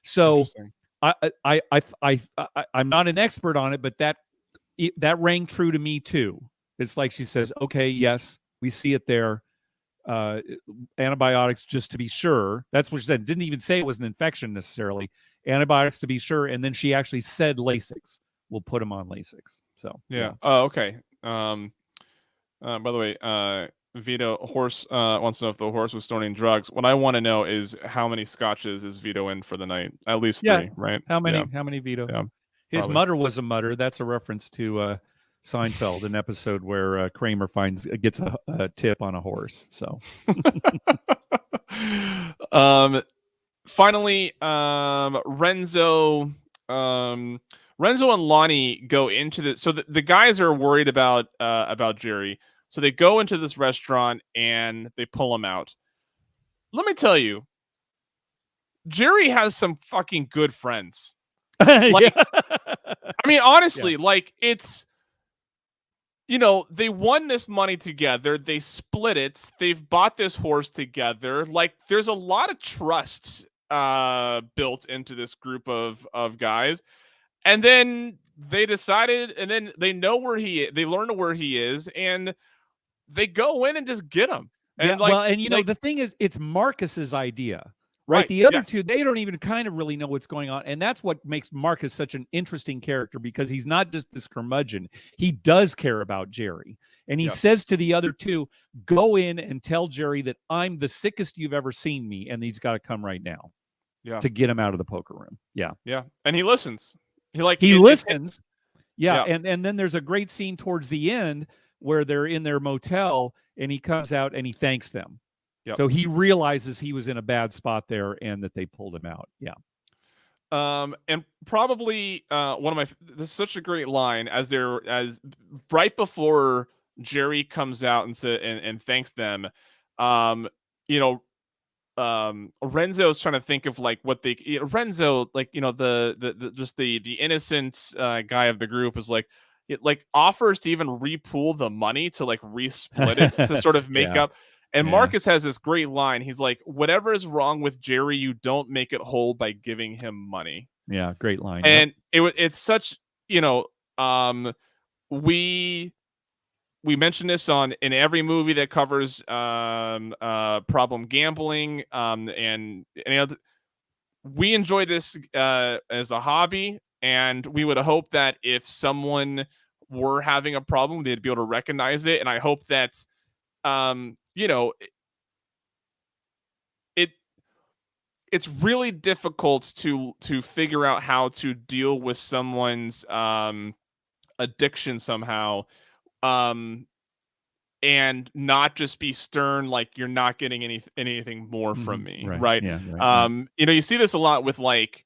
So I'm not an expert on it, but that rang true to me too. It's like she says, okay, yes, we see it there. Antibiotics just to be sure. That's what she said. Didn't even say it was an infection necessarily. Antibiotics to be sure. And then she actually said Lasix. We'll put him on Lasix. So yeah. Oh, okay. By the way, Vito horse wants to know if the horse was storing drugs. What I want to know is how many scotches is Vito in for the night? At least 3, right? How many? Yeah. How many, Vito? Yeah, his mutter was a mutter. That's a reference to Seinfeld, an episode where Kramer gets a tip on a horse. So, finally, Renzo and Lonnie go into the. So the guys are worried about Jerry. So they go into this restaurant and they pull him out. Let me tell you, Jerry has some fucking good friends. Like, I mean, honestly, like it's. They won this money together. They split it. They've bought this horse together. Like, there's a lot of trust built into this group of guys. And then they decided, and then they know they learn where he is, and they go in and just get him. And the thing is, it's Marcus's idea. Right. The other two, they don't even kind of really know what's going on. And that's what makes Marcus such an interesting character, because he's not just this curmudgeon. He does care about Jerry. And he says to the other two, go in and tell Jerry that I'm the sickest you've ever seen me. And he's got to come right now to get him out of the poker room. Yeah. Yeah. And he listens. He listens. And then there's a great scene towards the end where they're in their motel and he comes out and he thanks them. Yep. So he realizes he was in a bad spot there and that they pulled him out. Yeah. And probably this is such a great line as right before Jerry comes out and thanks them. Renzo's trying to think of like what Renzo, like, the innocent guy of the group is like, it like offers to even repool the money to like resplit it to sort of make up. And Marcus has this great line. He's like, whatever is wrong with Jerry, you don't make it whole by giving him money. Yeah, great line. And it's such, we mentioned this in every movie that covers problem gambling and any other. We enjoy this as a hobby, and we would hope that if someone were having a problem, they'd be able to recognize it. And I hope that it's really difficult to figure out how to deal with someone's addiction somehow, and not just be stern, like you're not getting anything more from me, right? Yeah, right. You see this a lot with like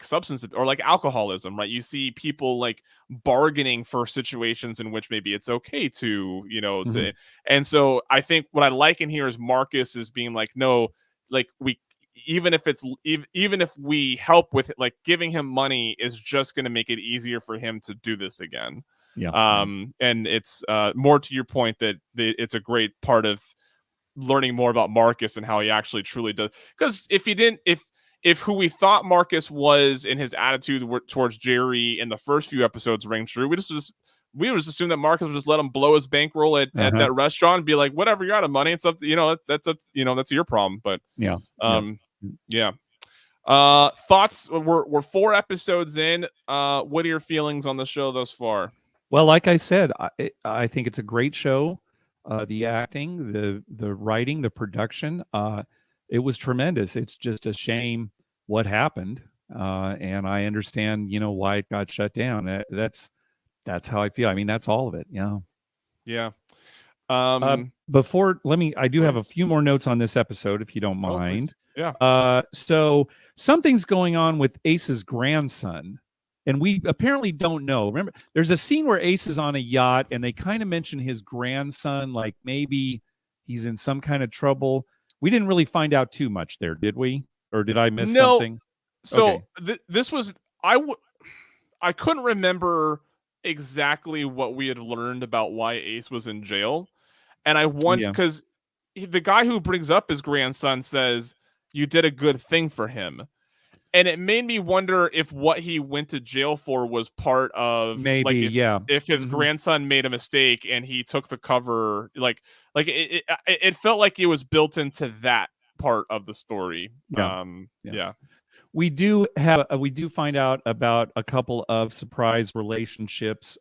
substance or like alcoholism, right? You see people like bargaining for situations in which maybe it's okay to, and so I think what I like in here is Marcus is being like, no, like even if we help with it, like giving him money is just going to make it easier for him to do this again. Yeah. And it's more to your point that it's a great part of learning more about Marcus and how he actually truly does. Because if who we thought Marcus was in his attitude towards Jerry in the first few episodes rang true, we would just assume that Marcus would just let him blow his bankroll at that restaurant and be like, whatever, you're out of money. It's up to, that's up, that's your problem. But yeah. Yeah. Thoughts? We're 4 episodes in. What are your feelings on the show thus far? Well, like I said, I think it's a great show. The acting, the writing, the production, it was tremendous. It's just a shame what happened, and I understand, why it got shut down. That's how I feel. I mean, that's all of it. Yeah. Yeah. Before, I do have a few more notes on this episode, if you don't mind. Yeah. So something's going on with Ace's grandson, and we apparently don't know. Remember, there's a scene where Ace is on a yacht, and they kind of mention his grandson, like maybe he's in some kind of trouble. We didn't really find out too much there, did we? Or did I miss something? So this was I couldn't remember exactly what we had learned about why Ace was in jail, and I want because the guy who brings up his grandson says you did a good thing for him. And it made me wonder if what he went to jail for was part of maybe, if his grandson made a mistake and he took the cover, it felt like it was built into that part of the story. Yeah. We do find out about a couple of surprise relationships.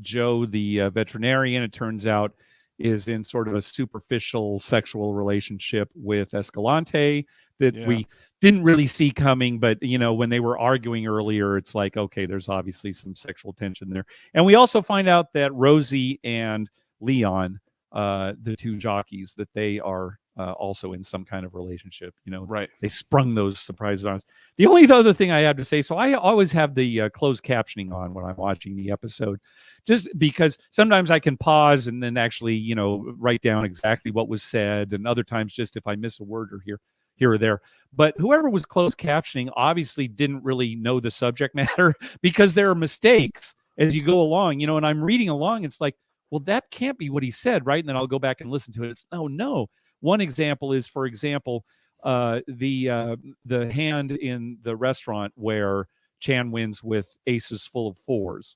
Joe, the veterinarian, it turns out, is in sort of a superficial sexual relationship with Escalante that we didn't really see coming, but when they were arguing earlier, it's like, okay, there's obviously some sexual tension there. And we also find out that Rosie and Leon, the 2 jockeys, that they are also in some kind of relationship. Right. They sprung those surprises on us. The only other thing I have to say, so I always have the closed captioning on when I'm watching the episode, just because sometimes I can pause and then actually, write down exactly what was said, and other times just if I miss a word or here or there. But whoever was closed captioning obviously didn't really know the subject matter, because there are mistakes as you go along, and I'm reading along. It's like, well, that can't be what he said, right? And then I'll go back and listen to it. It's no. One example is, for example, the hand in the restaurant where Chan wins with aces full of 4s.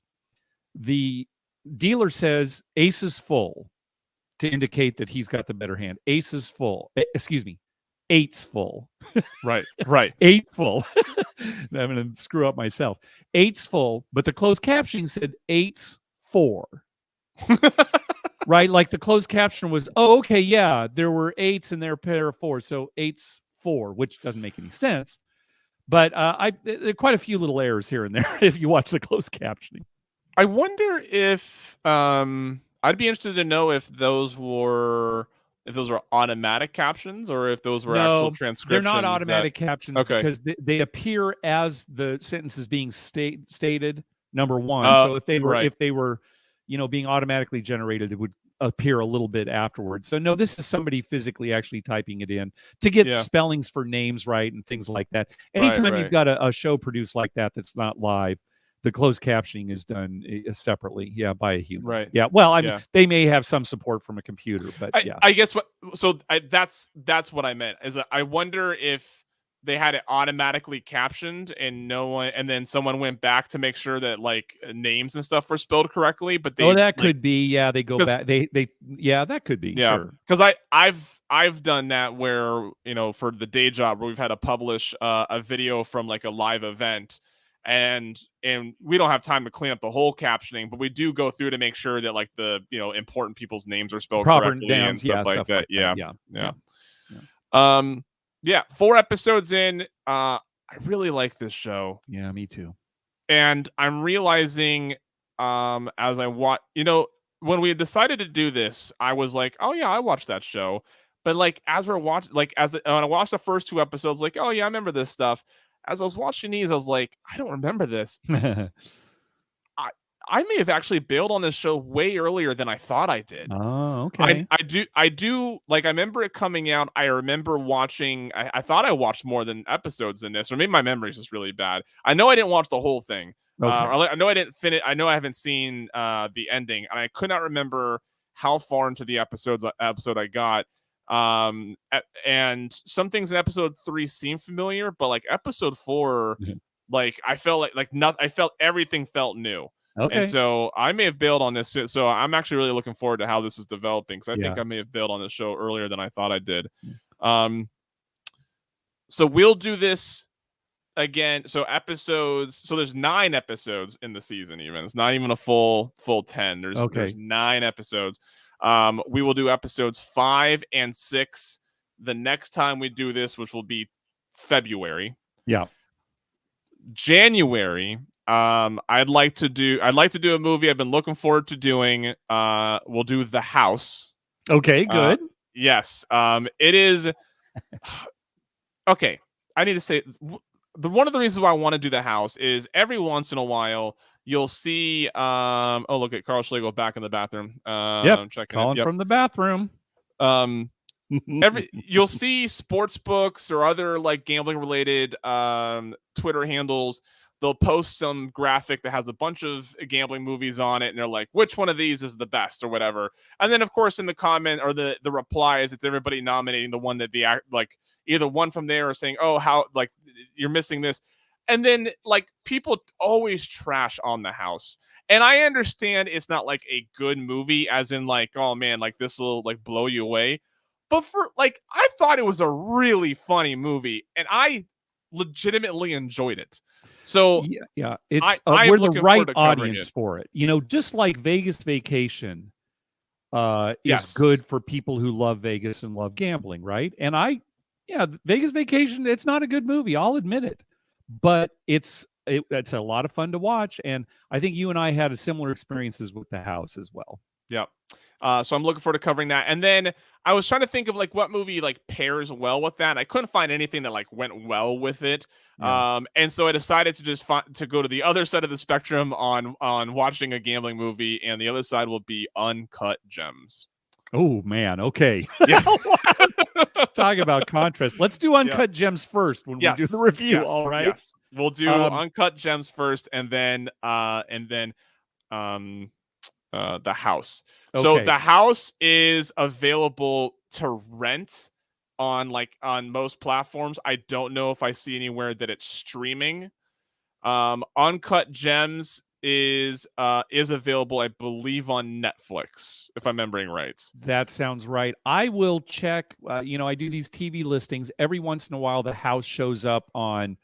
The dealer says aces full to indicate that he's got the better hand. Aces full. Excuse me. 8's full. Right. 8's full. I'm going to screw up myself. 8's full, but the closed captioning said 8's 4. Right? Like the closed caption was, oh, okay, yeah, there were 8's in their pair of 4s, so 8's 4, which doesn't make any sense. But there are quite a few little errors here and there if you watch the closed captioning. I wonder if I'd be interested to know if those were automatic captions or if those were actual transcriptions. They're not automatic captions, because they appear as the sentence is being stated, number one. So if they were being automatically generated, it would appear a little bit afterwards. So no, this is somebody physically actually typing it in to get spellings for names right and things like that. Anytime you've got a show produced like that's not live, the closed captioning is done separately, by a human. Right. Yeah. Well, they may have some support from a computer, but I guess that's what I meant. Is I wonder if they had it automatically captioned and then someone went back to make sure that names and stuff were spelled correctly. But that could be. Yeah, they go back. That could be. Yeah, sure. Because I've done that where for the day job where we've had to publish a video from a live event. And we don't have time to clean up the whole captioning, but we do go through to make sure that the important people's names are spelled correctly and stuff like that. Yeah. 4 episodes in. I really like this show. Yeah, me too. And I'm realizing as I watch, when we decided to do this, I was like, oh yeah, I watched that show. But as we're watching, when I watched the first 2 episodes, oh yeah, I remember this stuff. As I was watching these, I was like, I don't remember this. I may have actually bailed on this show way earlier than I thought I did. Oh, okay. I do. I remember it coming out. I remember watching. I thought I watched more than episodes in this, or maybe my memory is just really bad. I know I didn't watch the whole thing. Okay. I know I didn't finish. I know I haven't seen the ending, and I could not remember how far into the episode I got. And some things in episode 3 seem familiar, but episode 4, I felt I felt everything felt new. And Okay. so I may have bailed on this. So I'm actually really looking forward to how this is developing, because I think Yeah. I may have bailed on this show earlier than I thought I did. So we'll do this again. So episodes. So there's 9 episodes in the season. Even it's not even a full 10. There's 9 episodes. We will do episodes 5 and 6 the next time we do this, which will be February. Yeah. January. I'd like to do a movie I've been looking forward to doing. We'll do The House. Okay, good. Yes. It is okay. I need to say one of the reasons why I want to do The House is every once in a while you'll see oh, look at Carl Schlegel back in the bathroom. Yep. I'm checking Calling it. Yep. from the bathroom. You'll see sports books or other like gambling related Twitter handles. They'll post some graphic that has a bunch of gambling movies on it, and they're like, which one of these is the best or whatever. And then of course in the comment or the reply is it's everybody nominating the one that the like either one from there or saying, oh, how like you're missing this. And then like people always trash on The House. And I understand it's not like a good movie as in like, oh man, like this will like blow you away. But for like, I thought it was a really funny movie, and I legitimately enjoyed it. So yeah, it's I'm we're the looking forward right to covering audience it. for it. Just like Vegas Vacation is Yes. good for people who love Vegas and love gambling, right? And Vegas Vacation, it's not a good movie, I'll admit it. But it's a lot of fun to watch, and I think you and I had a similar experiences with The House as well. Yep. So I'm looking forward to covering that. And then I was trying to think of like what movie like pairs well with that. And I couldn't find anything that like went well with it. Yeah. And so I decided to just to go to the other side of the spectrum on watching a gambling movie, and the other side will be Uncut Gems. Oh man, okay. Yeah. Talk about contrast. Let's do Uncut Gems first when we do the review. All right. Yes. We'll do Uncut Gems first, and then The House. Okay. So The House is available to rent on most platforms. I don't know if I see anywhere that it's streaming. Uncut Gems is available, I believe, on Netflix, if I'm remembering right. That sounds right. I will check. I do these TV listings every once in a while. The House shows up on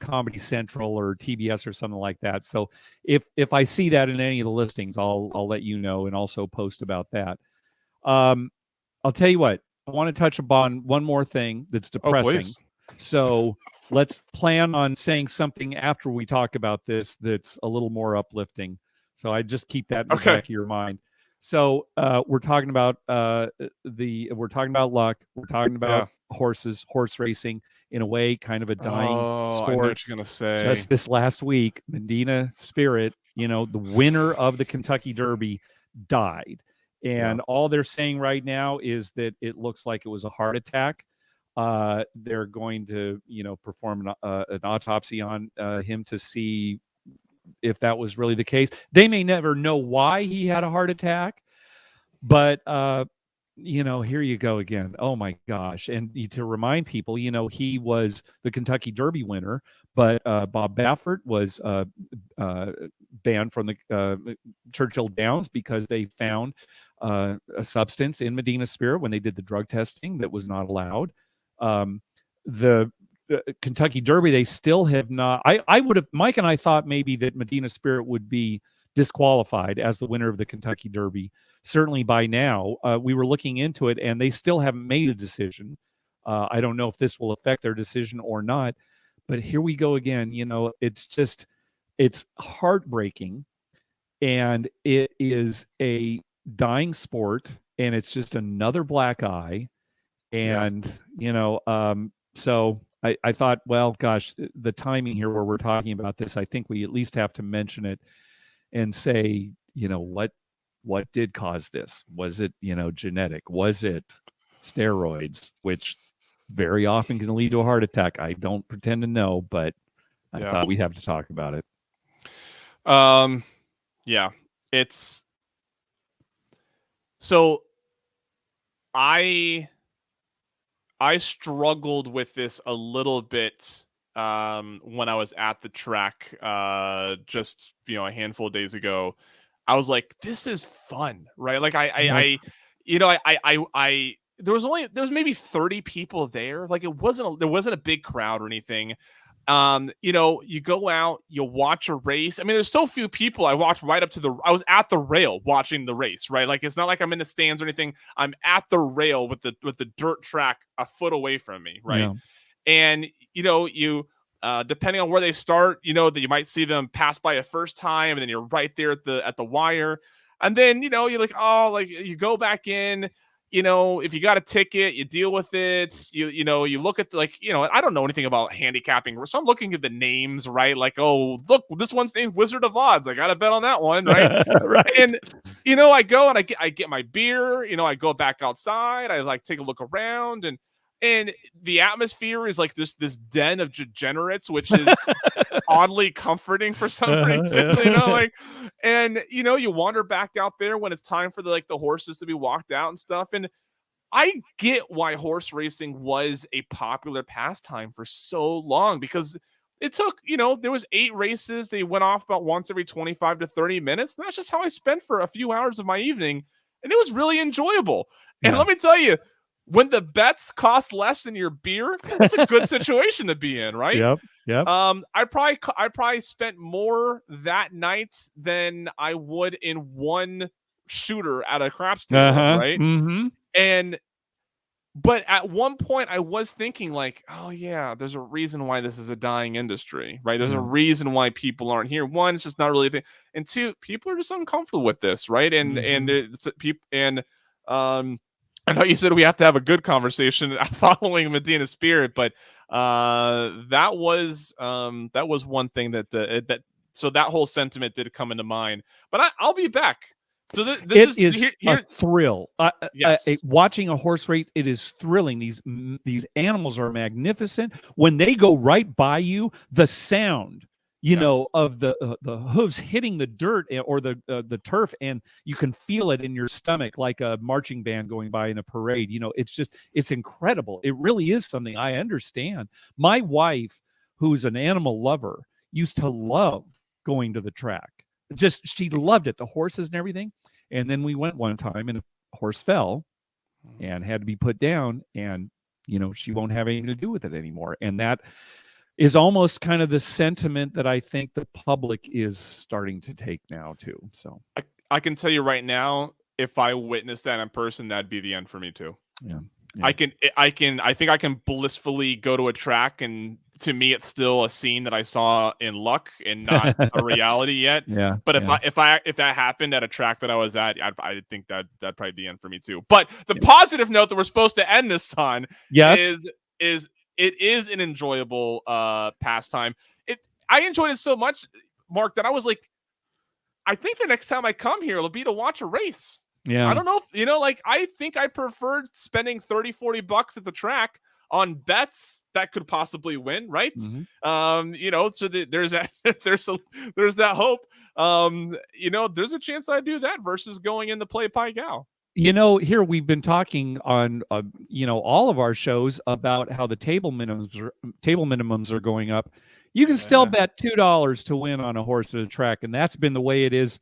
Comedy Central or TBS or something like that. So if I see that in any of the listings, I'll let you know and also post about that. I'll tell you what, I want to touch upon one more thing that's depressing. So let's plan on saying something after we talk about this that's a little more uplifting. So I just keep that in the back of your mind. So we're talking about luck. We're talking about horses, horse racing. In a way, kind of a dying sport. I know what you're gonna say. Just this last week, Medina Spirit, the winner of the Kentucky Derby, died. And all they're saying right now is that it looks like it was a heart attack. They're going to, perform an autopsy on him to see if that was really the case. They may never know why he had a heart attack, but here you go again. Oh my gosh. And to remind people, he was the Kentucky Derby winner, but Bob Baffert was banned from the Churchill Downs because they found a substance in Medina Spirit when they did the drug testing that was not allowed. The Kentucky Derby, they still have not. I would have, Mike and I thought maybe that Medina Spirit would be disqualified as the winner of the Kentucky Derby. Certainly by now, we were looking into it, and they still haven't made a decision. I don't know if this will affect their decision or not, but here we go again. It's heartbreaking, and it is a dying sport, and it's just another black eye. And, so I thought, well, gosh, the timing here where we're talking about this, I think we at least have to mention it and say, what did cause this? Was it, genetic? Was it steroids, which very often can lead to a heart attack? I don't pretend to know, but I thought we'd have to talk about it. Yeah, it's so I struggled with this a little bit when I was at the track just a handful of days ago. I was like, this is fun, right? Like Yes. there was maybe 30 people there. Like there wasn't a big crowd or anything. You go out, you watch a race. I mean, there's so few people. I was at the rail watching the race, right? Like, it's not like I'm in the stands or anything. I'm at the rail with the dirt track a foot away from me, right? Yeah. And you depending on where they start, that you might see them pass by a first time, and then you're right there at the wire, and then you're like, oh, like, you go back in. If you got a ticket, you deal with it. You look at I don't know anything about handicapping, so I'm looking at the names, right? Like, oh, look, this one's named Wizard of Odds. I got to bet on that one, right? Right. And I go and I get my beer. I go back outside. I like take a look around, and the atmosphere is like this den of degenerates, which is oddly comforting for some reason, and you wander back out there when it's time for the horses to be walked out and stuff. And I get why horse racing was a popular pastime for so long, because it took, there was 8 races. They went off about once every 25 to 30 minutes. And that's just how I spent for a few hours of my evening. And it was really enjoyable. And let me tell you, when the bets cost less than your beer, that's a good situation to be in, right? Yep. I probably spent more that night than I would in one shooter at a craps table, right? Mm-hmm. But at one point I was thinking, like, oh yeah, there's a reason why this is a dying industry, right? There's a reason why people aren't here. One, it's just not really a thing, and two, people are just uncomfortable with this, right? I know you said we have to have a good conversation following Medina Spirit, but that was one thing that so that whole sentiment did come into mind. But I'll be back. So this is a thrill. Yes. Watching a horse race, it is thrilling. These animals are magnificent. When they go right by you, the sound, of the hooves hitting the dirt or the turf, and you can feel it in your stomach like a marching band going by in a parade. It's incredible. It really is something. I understand. My wife, who's an animal lover, used to love going to the track. She loved it, the horses and everything. And then we went one time and a horse fell and had to be put down, and she won't have anything to do with it anymore. And that is almost kind of the sentiment that I think the public is starting to take now too. So I can tell you right now, if I witnessed that in person, that'd be the end for me too. Yeah. I think I can blissfully go to a track, and to me it's still a scene that I saw in luck and not a reality yet. Yeah. But if that happened at a track that I was at, I think that'd probably be the end for me too. But the positive note that we're supposed to end this on is it is an enjoyable pastime. I enjoyed it so much, Mark, that I was like, I think the next time I come here, it'll be to watch a race. Yeah. I don't know if, I think I preferred spending $30-$40 at the track on bets that could possibly win, right? Mm-hmm. So there's that there's that hope. There's a chance I do that versus going in the play pie gal. Here we've been talking on all of our shows about how the table minimums are going up. You can still bet $2 to win on a horse at a track, and that's been the way it is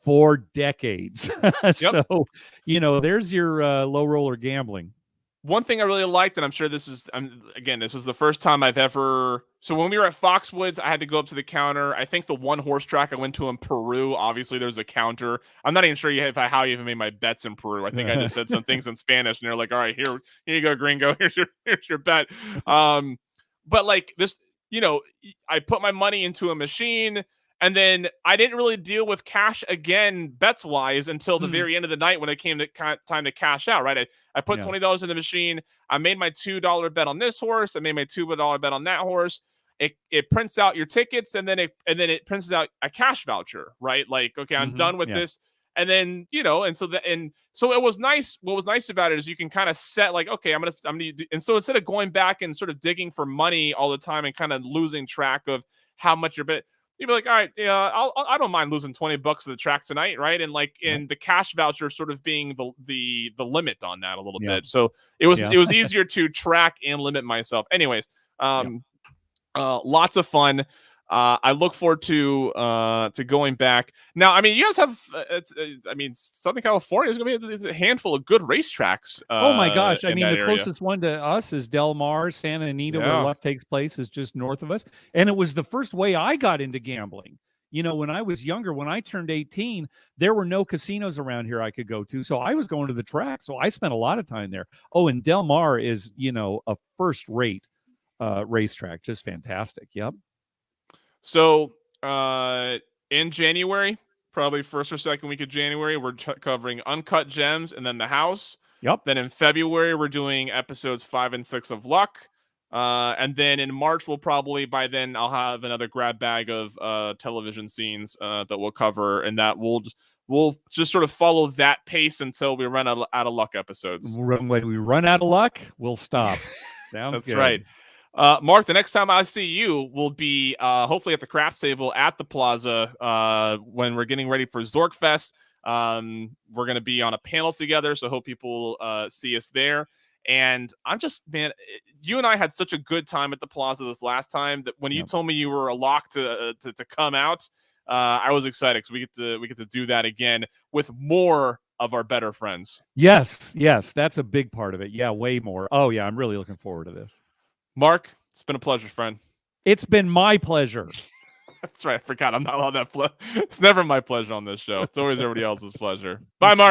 for decades. So, there's your low roller gambling. One thing I really liked, and I'm sure this is the first time I've ever. So when we were at Foxwoods, I had to go up to the counter. I think the one horse track I went to in Peru, obviously there's a counter. I'm not even sure how you even made my bets in Peru. I think I just said some things in Spanish, and they're like, "All right, here you go, gringo. Here's your bet." But like this, I put my money into a machine. And then I didn't really deal with cash again, bets wise, until the very end of the night when it came to time to cash out. Right, I put $20 in the machine. I made my $2 bet on this horse. I made my $2 bet on that horse. It prints out your tickets, and then it prints out a cash voucher. Right, like, okay, I'm done with this. And then so it was nice. What was nice about it is you can kind of set like, okay, I'm gonna do, and so instead of going back and sort of digging for money all the time and kind of losing track of how much you're bet. You'd be like, all right, I don't mind losing $20 at the track tonight, right? And the cash voucher sort of being the limit on that a little bit. So it was easier to track and limit myself. Anyways, Lots of fun. I look forward to going back. Now, I mean, you guys have. I mean, Southern California is going to be a handful of good racetracks. Oh my gosh! I in mean, that the area. closest one to us is Del Mar. Santa Anita, where Yeah. Luck takes place, is just north of us. And it was the first way I got into gambling. You know, when I was younger, when I turned 18, there were no casinos around here I could go to. So I was going to the track. So I spent a lot of time there. Oh, and Del Mar is, you know, a first-rate racetrack. Just fantastic. Yep. So in January, probably first or second week of January, we're covering Uncut Gems and then The House. Yep. Then in February, we're doing episodes 5 and 6 of Luck. And then in March, we'll probably, by then, I'll have another grab bag of television scenes that we'll cover, and that we'll just sort of follow that pace until we run out of Luck episodes. When we run out of luck, we'll stop. Sounds That's good. right. Mark, the next time I see you will be hopefully at the craft table at the plaza when we're getting ready for Zorkfest. We're going to be on a panel together, so hope people see us there. And I'm just, man, you and I had such a good time at the plaza this last time that when you told me you were a lock to come out, I was excited because we get to do that again with more of our better friends. Yes, that's a big part of it. Yeah, way more. Oh yeah, I'm really looking forward to this. Mark, it's been a pleasure, friend. It's been my pleasure. That's right. I forgot. I'm not allowed that. It's never my pleasure on this show. It's always everybody else's pleasure. Bye, Mark.